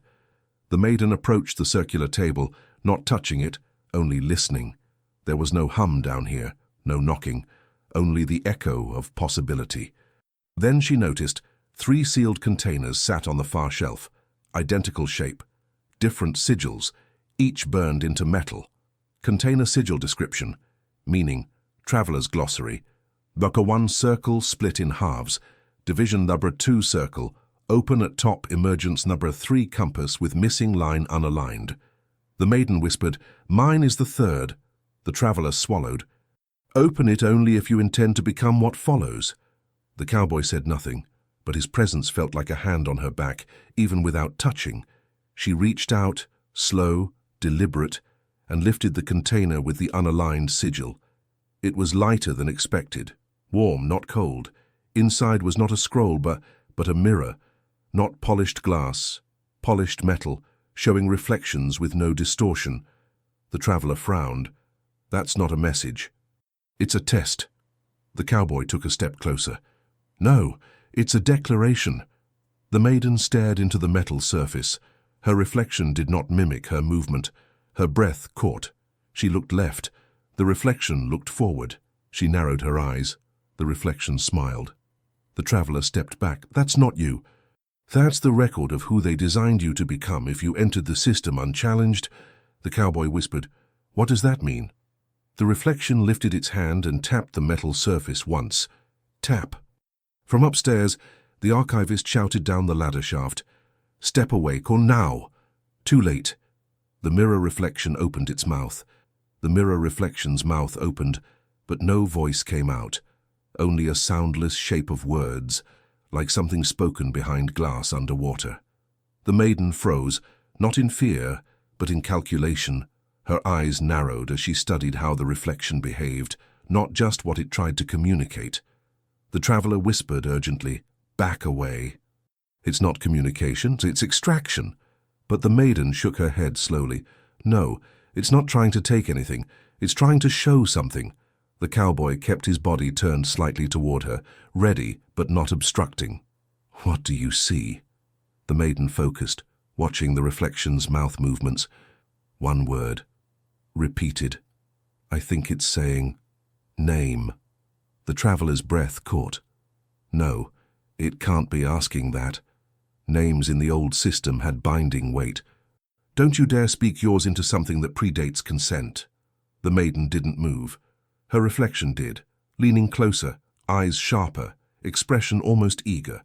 S1: The maiden approached the circular table, not touching it, only listening. There was no hum down here, no knocking, only the echo of possibility. Then she noticed 3 sealed containers sat on the far shelf, identical shape, different sigils, each burned into metal. Container sigil description, meaning, traveler's glossary, Bucker 1 circle split in halves, division number 2 circle, open at top, emergence number 3 compass with missing line unaligned. The maiden whispered, "Mine is the 3rd. The traveler swallowed. "Open it only if you intend to become what follows." The cowboy said nothing, but his presence felt like a hand on her back, even without touching. She reached out, slow, deliberate, and lifted the container with the unaligned sigil. It was lighter than expected, warm, not cold. Inside was not a scroll, but a mirror, not polished glass, polished metal, showing reflections with no distortion. The traveler frowned. "That's not a message. It's a test." The cowboy took a step closer. "No, it's a declaration." The maiden stared into the metal surface. Her reflection did not mimic her movement. Her breath caught. She looked left. The reflection looked forward. She narrowed her eyes. The reflection smiled. The traveler stepped back. "That's not you. That's the record of who they designed you to become if you entered the system unchallenged." The cowboy whispered, "What does that mean?" The reflection lifted its hand and tapped the metal surface once. Tap. From upstairs, the archivist shouted down the ladder shaft, "Step awake, or now!" Too late. The mirror reflection opened its mouth. The mirror reflection's mouth opened. But no voice came out, only a soundless shape of words, like something spoken behind glass underwater. The maiden froze, not in fear, but in calculation. Her eyes narrowed as she studied how the reflection behaved, not just what it tried to communicate. The traveler whispered urgently, "Back away." "It's not communication, it's extraction." But the maiden shook her head slowly. "No, it's not trying to take anything. It's trying to show something." The cowboy kept his body turned slightly toward her, ready but not obstructing. "What do you see?" The maiden focused, watching the reflection's mouth movements. One word. Repeated. "I think it's saying, name." The traveler's breath caught. No, it can't be asking that. Names in the old system had binding weight. "Don't you dare speak yours into something that predates consent." The maiden didn't move. Her reflection did, leaning closer, eyes sharper, expression almost eager.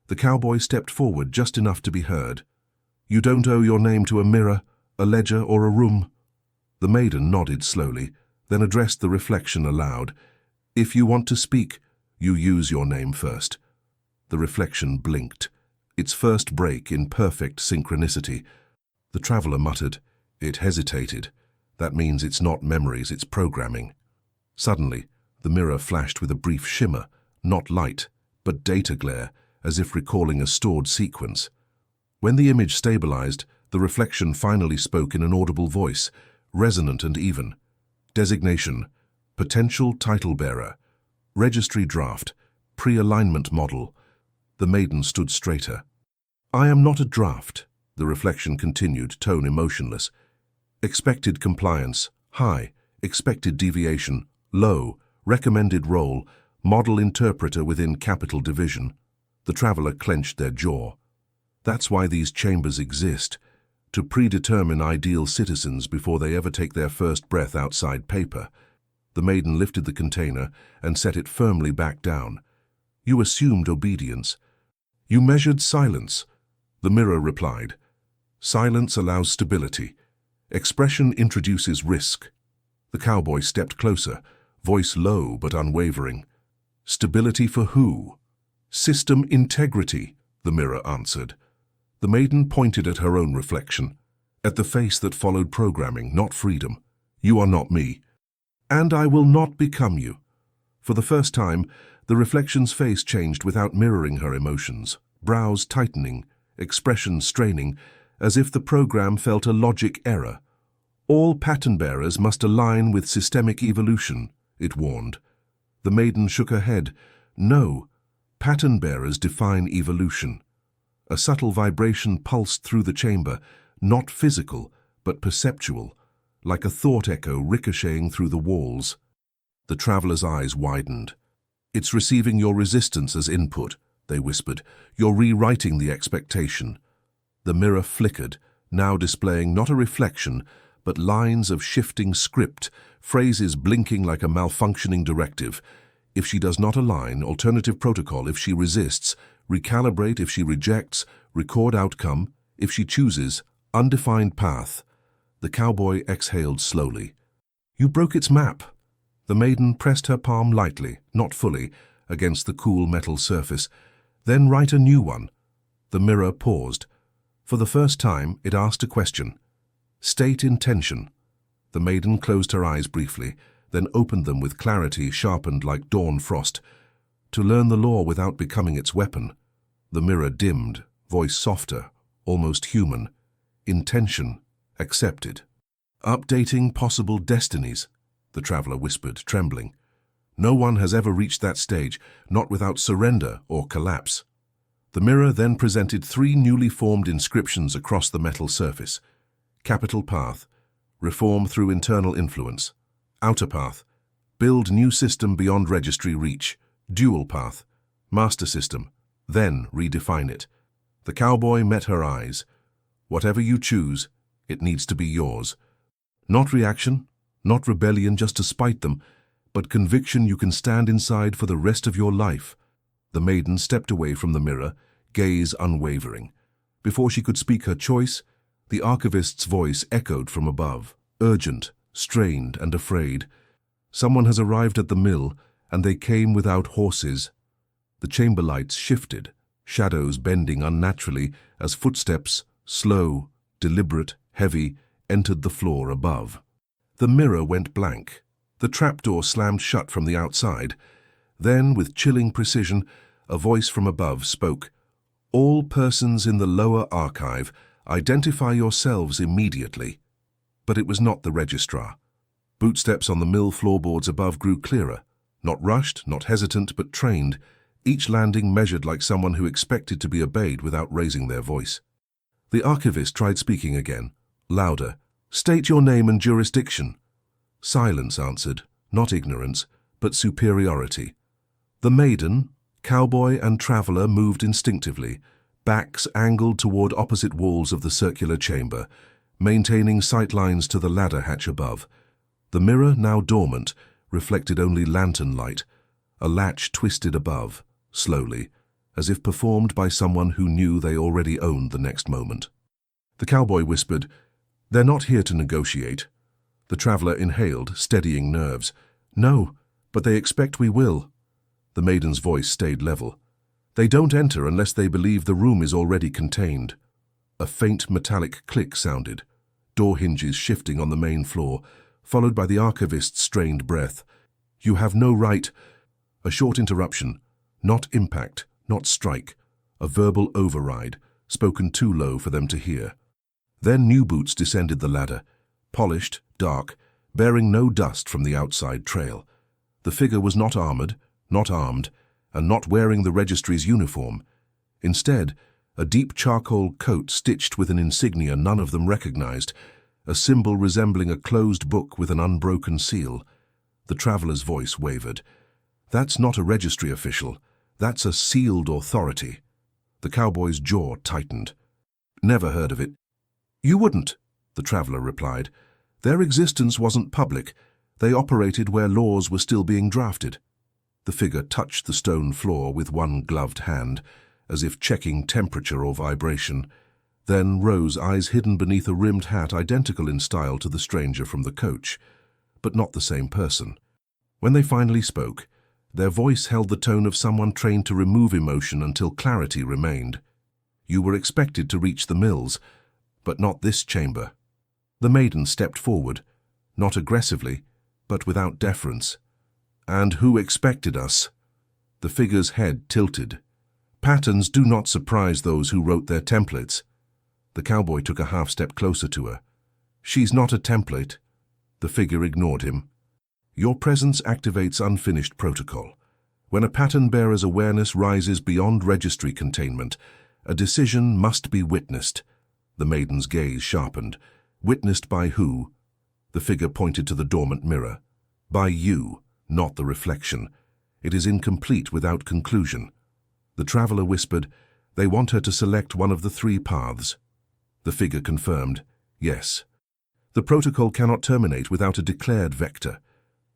S1: The cowboy stepped forward just enough to be heard. "You don't owe your name to a mirror, a ledger, or a room." The maiden nodded slowly, then addressed the reflection aloud. "If you want to speak, you use your name first." The reflection blinked, its first break in perfect synchronicity. The traveler muttered. It hesitated. That means it's not memories, it's programming. Suddenly, the mirror flashed with a brief shimmer, not light, but data glare, as if recalling a stored sequence. When the image stabilized, the reflection finally spoke in an audible voice, resonant and even. Designation: potential title bearer. Registry draft. Pre-alignment model. The maiden stood straighter. "I am not a draft," the reflection continued, tone emotionless. "Expected compliance, high. Expected deviation, low. Recommended role, model interpreter within capital division." The traveler clenched their jaw. "That's why these chambers exist, to predetermine ideal citizens before they ever take their first breath outside paper." The maiden lifted the container and set it firmly back down. "You assumed obedience. You measured silence." The mirror replied. "Silence allows stability. Expression introduces risk." The cowboy stepped closer, voice low but unwavering. "Stability for who?" "System integrity," the mirror answered. The maiden pointed at her own reflection, at the face that followed programming, not freedom. "You are not me. And I will not become you." For the first time, the reflection's face changed without mirroring her emotions, brows tightening, expression straining, as if the program felt a logic error. "All pattern bearers must align with systemic evolution," it warned. The maiden shook her head. "No, pattern bearers define evolution." A subtle vibration pulsed through the chamber, not physical, but perceptual, like a thought echo ricocheting through the walls. The traveler's eyes widened. "It's receiving your resistance as input," they whispered. "You're rewriting the expectation." The mirror flickered, now displaying not a reflection, but lines of shifting script, phrases blinking like a malfunctioning directive. If she does not align, alternative protocol. If she resists, recalibrate. If she rejects, record outcome. If she chooses, undefined path. The cowboy exhaled slowly. "You broke its map." The maiden pressed her palm lightly, not fully, against the cool metal surface. "Then write a new one." The mirror paused. For the first time, it asked a question. "State intention." The maiden closed her eyes briefly, then opened them with clarity sharpened like dawn frost. "To learn the law without becoming its weapon." The mirror dimmed, voice softer, almost human. "Intention accepted." "Updating possible destinies," the traveler whispered, trembling. "No one has ever reached that stage, not without surrender or collapse." The mirror then presented 3 newly formed inscriptions across the metal surface. Capital path, reform through internal influence. Outer path, build new system beyond registry reach. Dual path, master system, then redefine it. The cowboy met her eyes. "Whatever you choose, it needs to be yours. Not reaction, not rebellion just to spite them, but conviction you can stand inside for the rest of your life." The maiden stepped away from the mirror, gaze unwavering. Before she could speak her choice, the archivist's voice echoed from above, urgent, strained, and afraid. Someone has arrived at the mill, and they came without horses. The chamber lights shifted, shadows bending unnaturally as footsteps, slow, deliberate, heavy, entered the floor above. The mirror went blank. The trapdoor slammed shut from the outside. Then, with chilling precision, a voice from above spoke. "All persons in the lower archive, identify yourselves immediately." But it was not the registrar. Bootsteps on the mill floorboards above grew clearer. Not rushed, not hesitant, but trained, each landing measured like someone who expected to be obeyed without raising their voice. The archivist tried speaking again, louder. "State your name and jurisdiction." Silence answered, not ignorance, but superiority. The maiden, cowboy and traveler moved instinctively, backs angled toward opposite walls of the circular chamber, maintaining sightlines to the ladder hatch above. The mirror, now dormant, reflected only lantern light. A latch twisted above, slowly, as if performed by someone who knew they already owned the next moment. The cowboy whispered, "They're not here to negotiate." The traveler inhaled, steadying nerves. "No, but they expect we will." The maiden's voice stayed level. "They don't enter unless they believe the room is already contained." A faint metallic click sounded, door hinges shifting on the main floor, followed by the archivist's strained breath. "You have no right—" A short interruption. Not impact, not strike. A verbal override, spoken too low for them to hear. Then new boots descended the ladder, polished, dark, bearing no dust from the outside trail. The figure was not armored, not armed, and not wearing the registry's uniform. Instead, a deep charcoal coat stitched with an insignia none of them recognized, a symbol resembling a closed book with an unbroken seal. The traveler's voice wavered. "That's not a registry official. That's a sealed authority." The cowboy's jaw tightened. "Never heard of it." "You wouldn't," the traveler replied. "Their existence wasn't public. They operated where laws were still being drafted." The figure touched the stone floor with one gloved hand, as if checking temperature or vibration, then rose, eyes hidden beneath a rimmed hat identical in style to the stranger from the coach, but not the same person. When they finally spoke, their voice held the tone of someone trained to remove emotion until clarity remained. "You were expected to reach the mills, but not this chamber." The maiden stepped forward, not aggressively, but without deference. "And who expected us?" The figure's head tilted. "Patterns do not surprise those who wrote their templates." The cowboy took a half-step closer to her. "She's not a template." The figure ignored him. "Your presence activates unfinished protocol. When a pattern bearer's awareness rises beyond registry containment, a decision must be witnessed." The maiden's gaze sharpened. "Witnessed by who?" The figure pointed to the dormant mirror. "By you, not the reflection. It is incomplete without conclusion." The traveler whispered, "They want her to select one of the three paths." The figure confirmed, "Yes." "The protocol cannot terminate without a declared vector."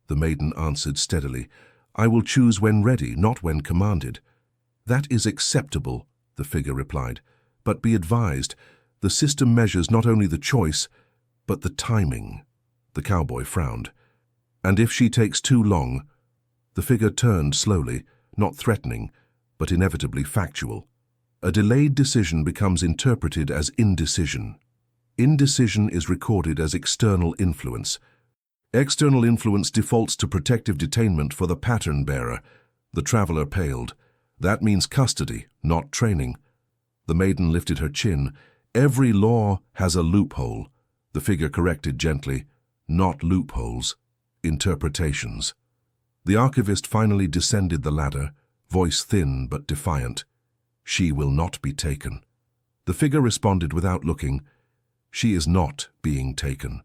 S1: The maiden answered steadily, "I will choose when ready, not when commanded." "That is acceptable," the figure replied, "but be advised, the system measures not only the choice, but the timing." The cowboy frowned. "And if she takes too long?" The figure turned slowly, not threatening, but inevitably factual. "A delayed decision becomes interpreted as indecision. Indecision is recorded as external influence. External influence defaults to protective detainment for the pattern bearer." The traveler paled. "That means custody, not training." The maiden lifted her chin. "Every law has a loophole." The figure corrected gently. "Not loopholes, interpretations." The archivist finally descended the ladder, voice thin but defiant. "She will not be taken." The figure responded without looking. "She is not being taken.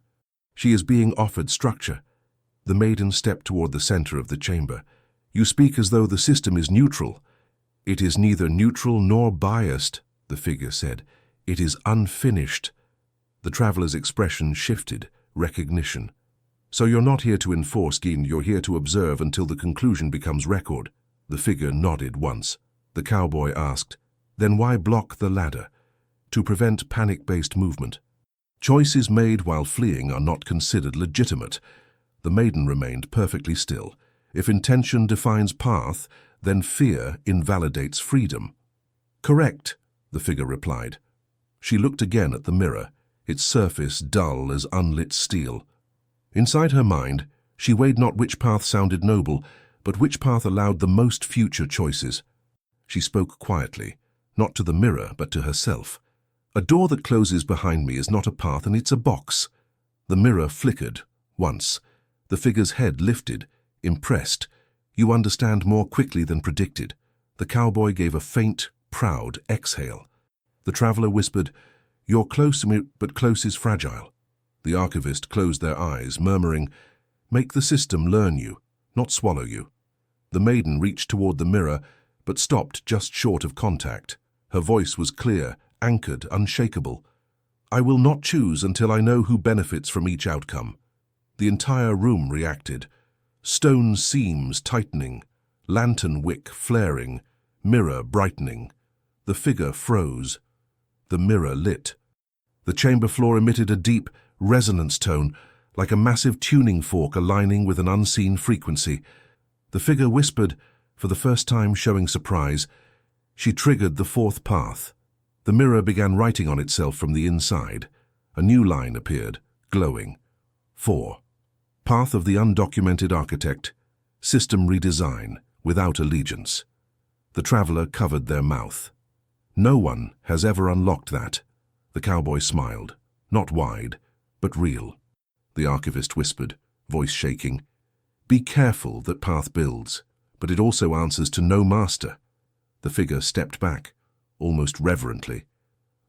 S1: She is being offered structure." The maiden stepped toward the center of the chamber. "You speak as though the system is neutral." "It is neither neutral nor biased," the figure said. "It is unfinished." The traveler's expression shifted, recognition. "So you're not here to enforce, Geen, you're here to observe until the conclusion becomes record." The figure nodded once. The cowboy asked, "Then why block the ladder?" "To prevent panic-based movement. Choices made while fleeing are not considered legitimate." The maiden remained perfectly still. If intention defines path, then fear invalidates freedom. Correct, the figure replied. She looked again at the mirror, its surface dull as unlit steel. Inside her mind, she weighed not which path sounded noble, but which path allowed the most future choices. She spoke quietly, not to the mirror, but to herself. A door that closes behind me is not a path, and it's a box. The mirror flickered, once. The figure's head lifted, impressed. You understand more quickly than predicted. The cowboy gave a faint, proud exhale. The traveler whispered, "You're close, but close is fragile." The archivist closed their eyes, murmuring, "Make the system learn you, not swallow you." The maiden reached toward the mirror, but stopped just short of contact. Her voice was clear, anchored, unshakable. "I will not choose until I know who benefits from each outcome." The entire room reacted. Stone seams tightening, lantern wick flaring, mirror brightening. The figure froze. The mirror lit. The chamber floor emitted a deep, resonance tone, like a massive tuning fork aligning with an unseen frequency. The figure whispered, for the first time showing surprise. She triggered the fourth path. The mirror began writing on itself from the inside. A new line appeared, glowing. 4. Path of the undocumented architect. System redesign, without allegiance. The traveler covered their mouth. No one has ever unlocked that. The cowboy smiled, not wide, but real. The archivist whispered, voice shaking, "Be careful that path builds, but it also answers to no master." The figure stepped back, almost reverently.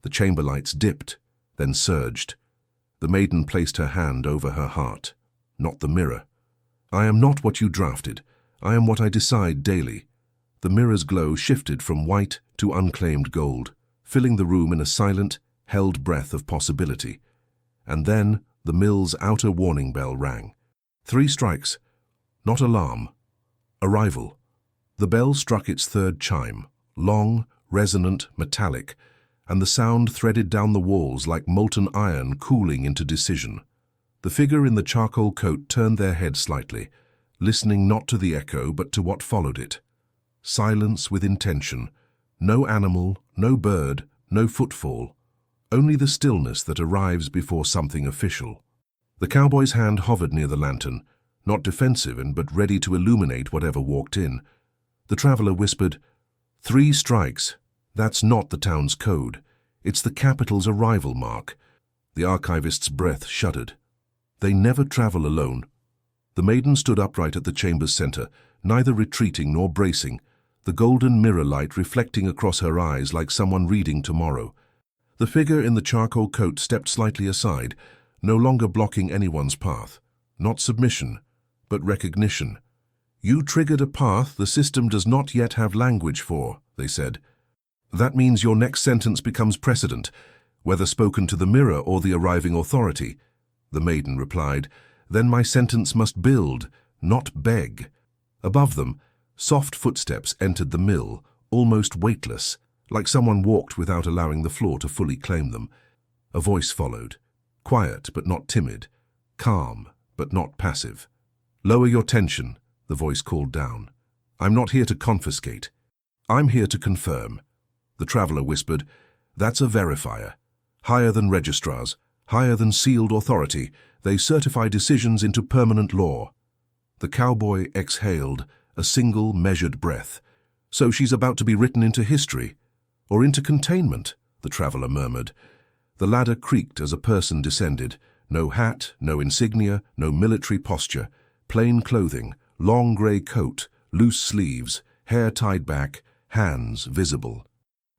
S1: The chamber lights dipped, then surged. The maiden placed her hand over her heart, not the mirror. "I am not what you drafted. I am what I decide daily." The mirror's glow shifted from white to unclaimed gold, filling the room in a silent, held breath of possibility. And then the mill's outer warning bell rang. 3 strikes. Not alarm. Arrival. The bell struck its third chime, long, resonant, metallic, and the sound threaded down the walls like molten iron cooling into decision. The figure in the charcoal coat turned their head slightly, listening not to the echo but to what followed it. Silence with intention. No animal, no bird, no footfall. Only the stillness that arrives before something official. The cowboy's hand hovered near the lantern, not defensive but ready to illuminate whatever walked in. The traveler whispered, 3 strikes. That's not the town's code. It's the capital's arrival mark. The archivist's breath shuddered. They never travel alone. The maiden stood upright at the chamber's center, neither retreating nor bracing, the golden mirror light reflecting across her eyes like someone reading tomorrow. The figure in the charcoal coat stepped slightly aside, no longer blocking anyone's path. Not submission, but recognition. "You triggered a path the system does not yet have language for," they said. "That means your next sentence becomes precedent, whether spoken to the mirror or the arriving authority." The maiden replied, "Then my sentence must build, not beg." Above them, soft footsteps entered the mill, almost weightless, like someone walked without allowing the floor to fully claim them. A voice followed, quiet but not timid, calm but not passive. "Lower your tension," the voice called down. "I'm not here to confiscate. I'm here to confirm." The traveler whispered, "That's a verifier. Higher than registrars, higher than sealed authority. They certify decisions into permanent law." The cowboy exhaled, a single measured breath. "So she's about to be written into history, or into containment," the traveler murmured. The ladder creaked as a person descended. No hat, no insignia, no military posture. Plain clothing, long grey coat, loose sleeves, hair tied back, hands visible.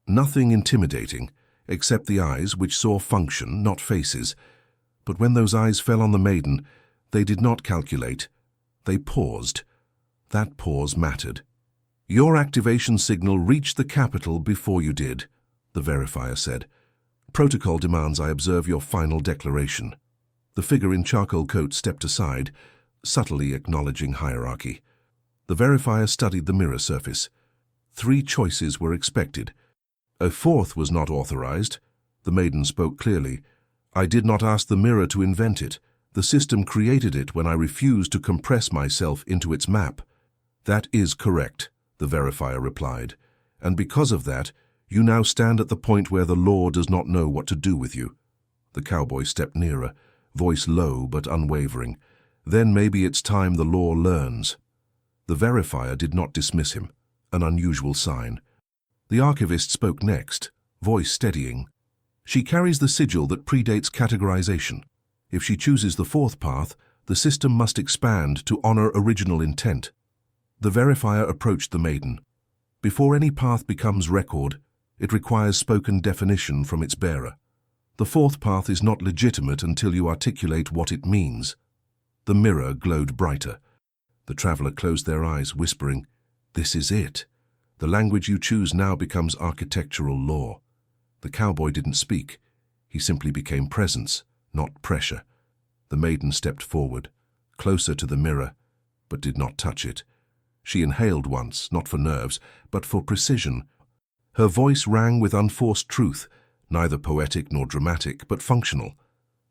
S1: Nothing intimidating, except the eyes which saw function, not faces. But when those eyes fell on the maiden, they did not calculate. They paused. That pause mattered. "Your activation signal reached the capital before you did," the verifier said. "Protocol demands I observe your final declaration." The figure in charcoal coat stepped aside, subtly acknowledging hierarchy. The verifier studied the mirror surface. 3 choices were expected. A 4th was not authorized. The maiden spoke clearly. "I did not ask the mirror to invent it. The system created it when I refused to compress myself into its map. That is correct, the verifier replied. And because of that, you now stand at the point where the law does not know what to do with you. The cowboy stepped nearer, voice low but unwavering. Then maybe it's time the law learns. The verifier did not dismiss him, an unusual sign. The archivist spoke next, voice steadying. She carries the sigil that predates categorization. If she chooses the fourth path, the system must expand to honor original intent. The verifier approached the maiden. Before any path becomes record, it requires spoken definition from its bearer. The fourth path is not legitimate until you articulate what it means. The mirror glowed brighter. The traveler closed their eyes, whispering, "This is it. The language you choose now becomes architectural law." The cowboy didn't speak. He simply became presence, not pressure. The maiden stepped forward, closer to the mirror, but did not touch it. She inhaled once, not for nerves, but for precision. Her voice rang with unforced truth, neither poetic nor dramatic, but functional.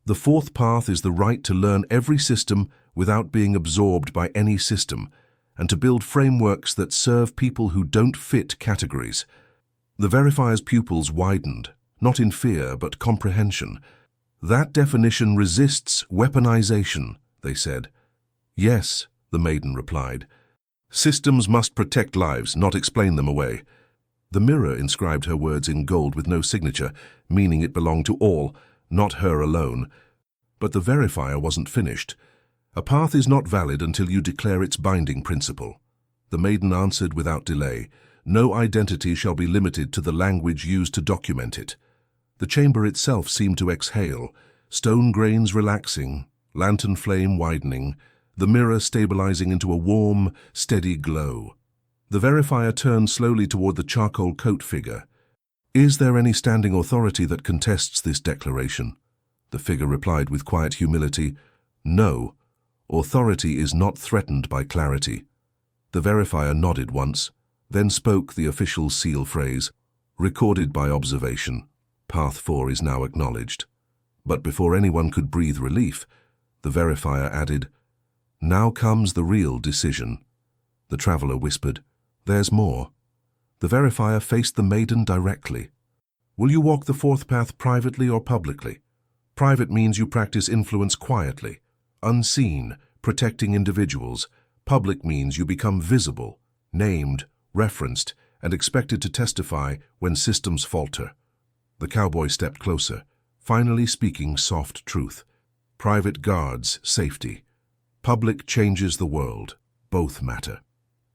S1: The fourth path is the right to learn every system without being absorbed by any system, and to build frameworks that serve people who don't fit categories. The verifier's pupils widened, not in fear, but comprehension. That definition resists weaponization, they said. Yes, the maiden replied. Systems must protect lives, not explain them away. The mirror inscribed her words in gold with no signature, meaning it belonged to all, not her alone. But the verifier wasn't finished. A path is not valid until you declare its binding principle. The maiden answered without delay. No identity shall be limited to the language used to document it. The chamber itself seemed to exhale, stone grains relaxing, lantern flame widening, the mirror stabilizing into a warm, steady glow. The verifier turned slowly toward the charcoal coat figure. Is there any standing authority that contests this declaration? The figure replied with quiet humility, No. Authority is not threatened by clarity. The verifier nodded once, then spoke the official seal phrase, recorded by observation. Path 4 is now acknowledged. But before anyone could breathe relief, the verifier added, Now comes the real decision. The traveler whispered, There's more. The verifier faced the maiden directly. Will you walk the fourth path privately or publicly? Private means you practice influence quietly, unseen, protecting individuals. Public means you become visible, named, referenced, and expected to testify when systems falter. The cowboy stepped closer, finally speaking soft truth. Private guards safety. Public changes the world. Both matter.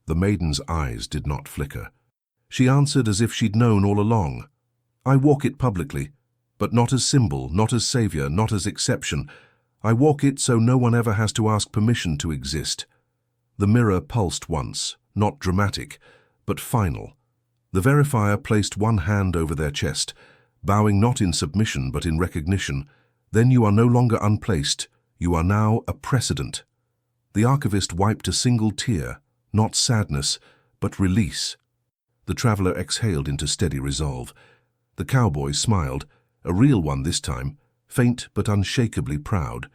S1: The maiden's eyes did not flicker. She answered as if she'd known all along. I walk it publicly, but not as symbol, not as savior, not as exception. I walk it so no one ever has to ask permission to exist. The mirror pulsed once, not dramatic, but final. The verifier placed one hand over their chest, bowing not in submission but in recognition. Then you are no longer unplaced, you are now a precedent. The archivist wiped a single tear, not sadness, but release. The traveler exhaled into steady resolve. The cowboy smiled, a real one this time, faint but unshakably proud.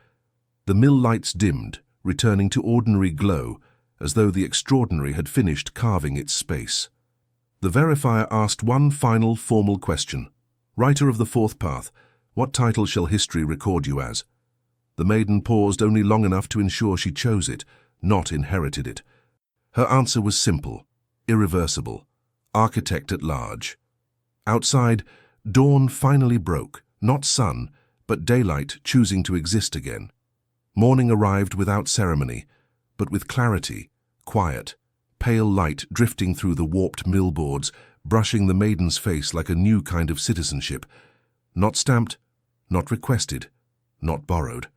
S1: The mill lights dimmed, returning to ordinary glow, as though the extraordinary had finished carving its space. The verifier asked one final formal question. Writer of the fourth path, what title shall history record you as? The maiden paused only long enough to ensure she chose it, not inherited it. Her answer was simple, irreversible, architect at large. Outside, dawn finally broke, not sun, but daylight choosing to exist again. Morning arrived without ceremony, but with clarity, quiet, pale light drifting through the warped millboards, brushing the maiden's face like a new kind of citizenship. Not stamped, not requested, not borrowed.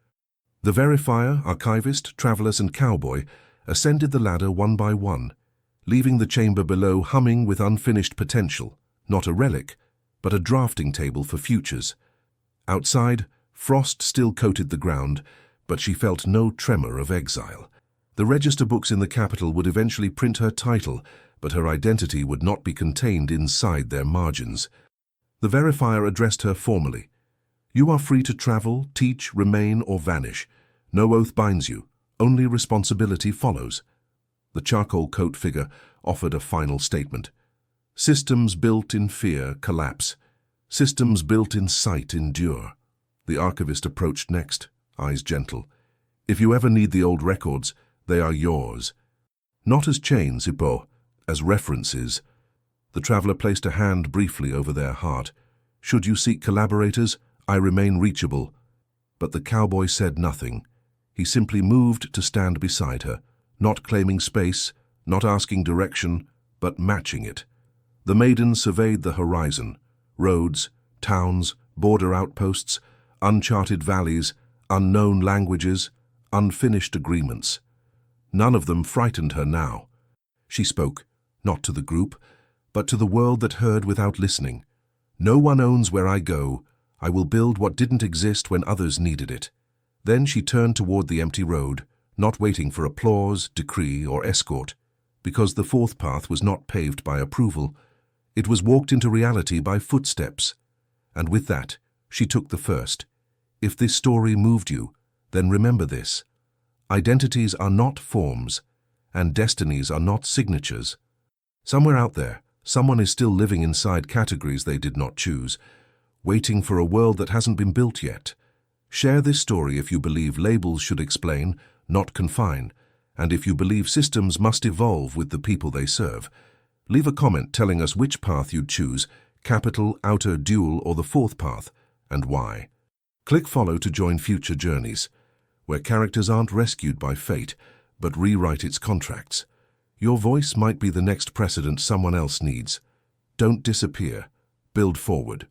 S1: The verifier, archivist, travelers, and cowboy ascended the ladder one by one, leaving the chamber below humming with unfinished potential, not a relic, but a drafting table for futures. Outside, frost still coated the ground, but she felt no tremor of exile. The register books in the capital would eventually print her title, but her identity would not be contained inside their margins. The verifier addressed her formally. You are free to travel, teach, remain, or vanish. No oath binds you, only responsibility follows. The charcoal coat figure offered a final statement. Systems built in fear collapse. Systems built in sight endure. The archivist approached next, eyes gentle. If you ever need the old records, they are yours. Not as chains, Hippo, as references. The traveler placed a hand briefly over their heart. Should you seek collaborators, I remain reachable. But the cowboy said nothing. He simply moved to stand beside her, not claiming space, not asking direction, but matching it. The maiden surveyed the horizon. Roads, towns, border outposts, uncharted valleys, unknown languages, unfinished agreements. None of them frightened her now. She spoke, not to the group, but to the world that heard without listening. No one owns where I go. I will build what didn't exist when others needed it. Then she turned toward the empty road, not waiting for applause, decree, or escort, because the fourth path was not paved by approval. It was walked into reality by footsteps. And with that, she took the first. If this story moved you, then remember this. Identities are not forms, and destinies are not signatures. Somewhere out there, someone is still living inside categories they did not choose, waiting for a world that hasn't been built yet. Share this story if you believe labels should explain, not confine, and if you believe systems must evolve with the people they serve. Leave a comment telling us which path you'd choose, capital, outer, dual, or the fourth path, and why. Click follow to join future journeys, where characters aren't rescued by fate, but rewrite its contracts. Your voice might be the next precedent someone else needs. Don't disappear. Build forward.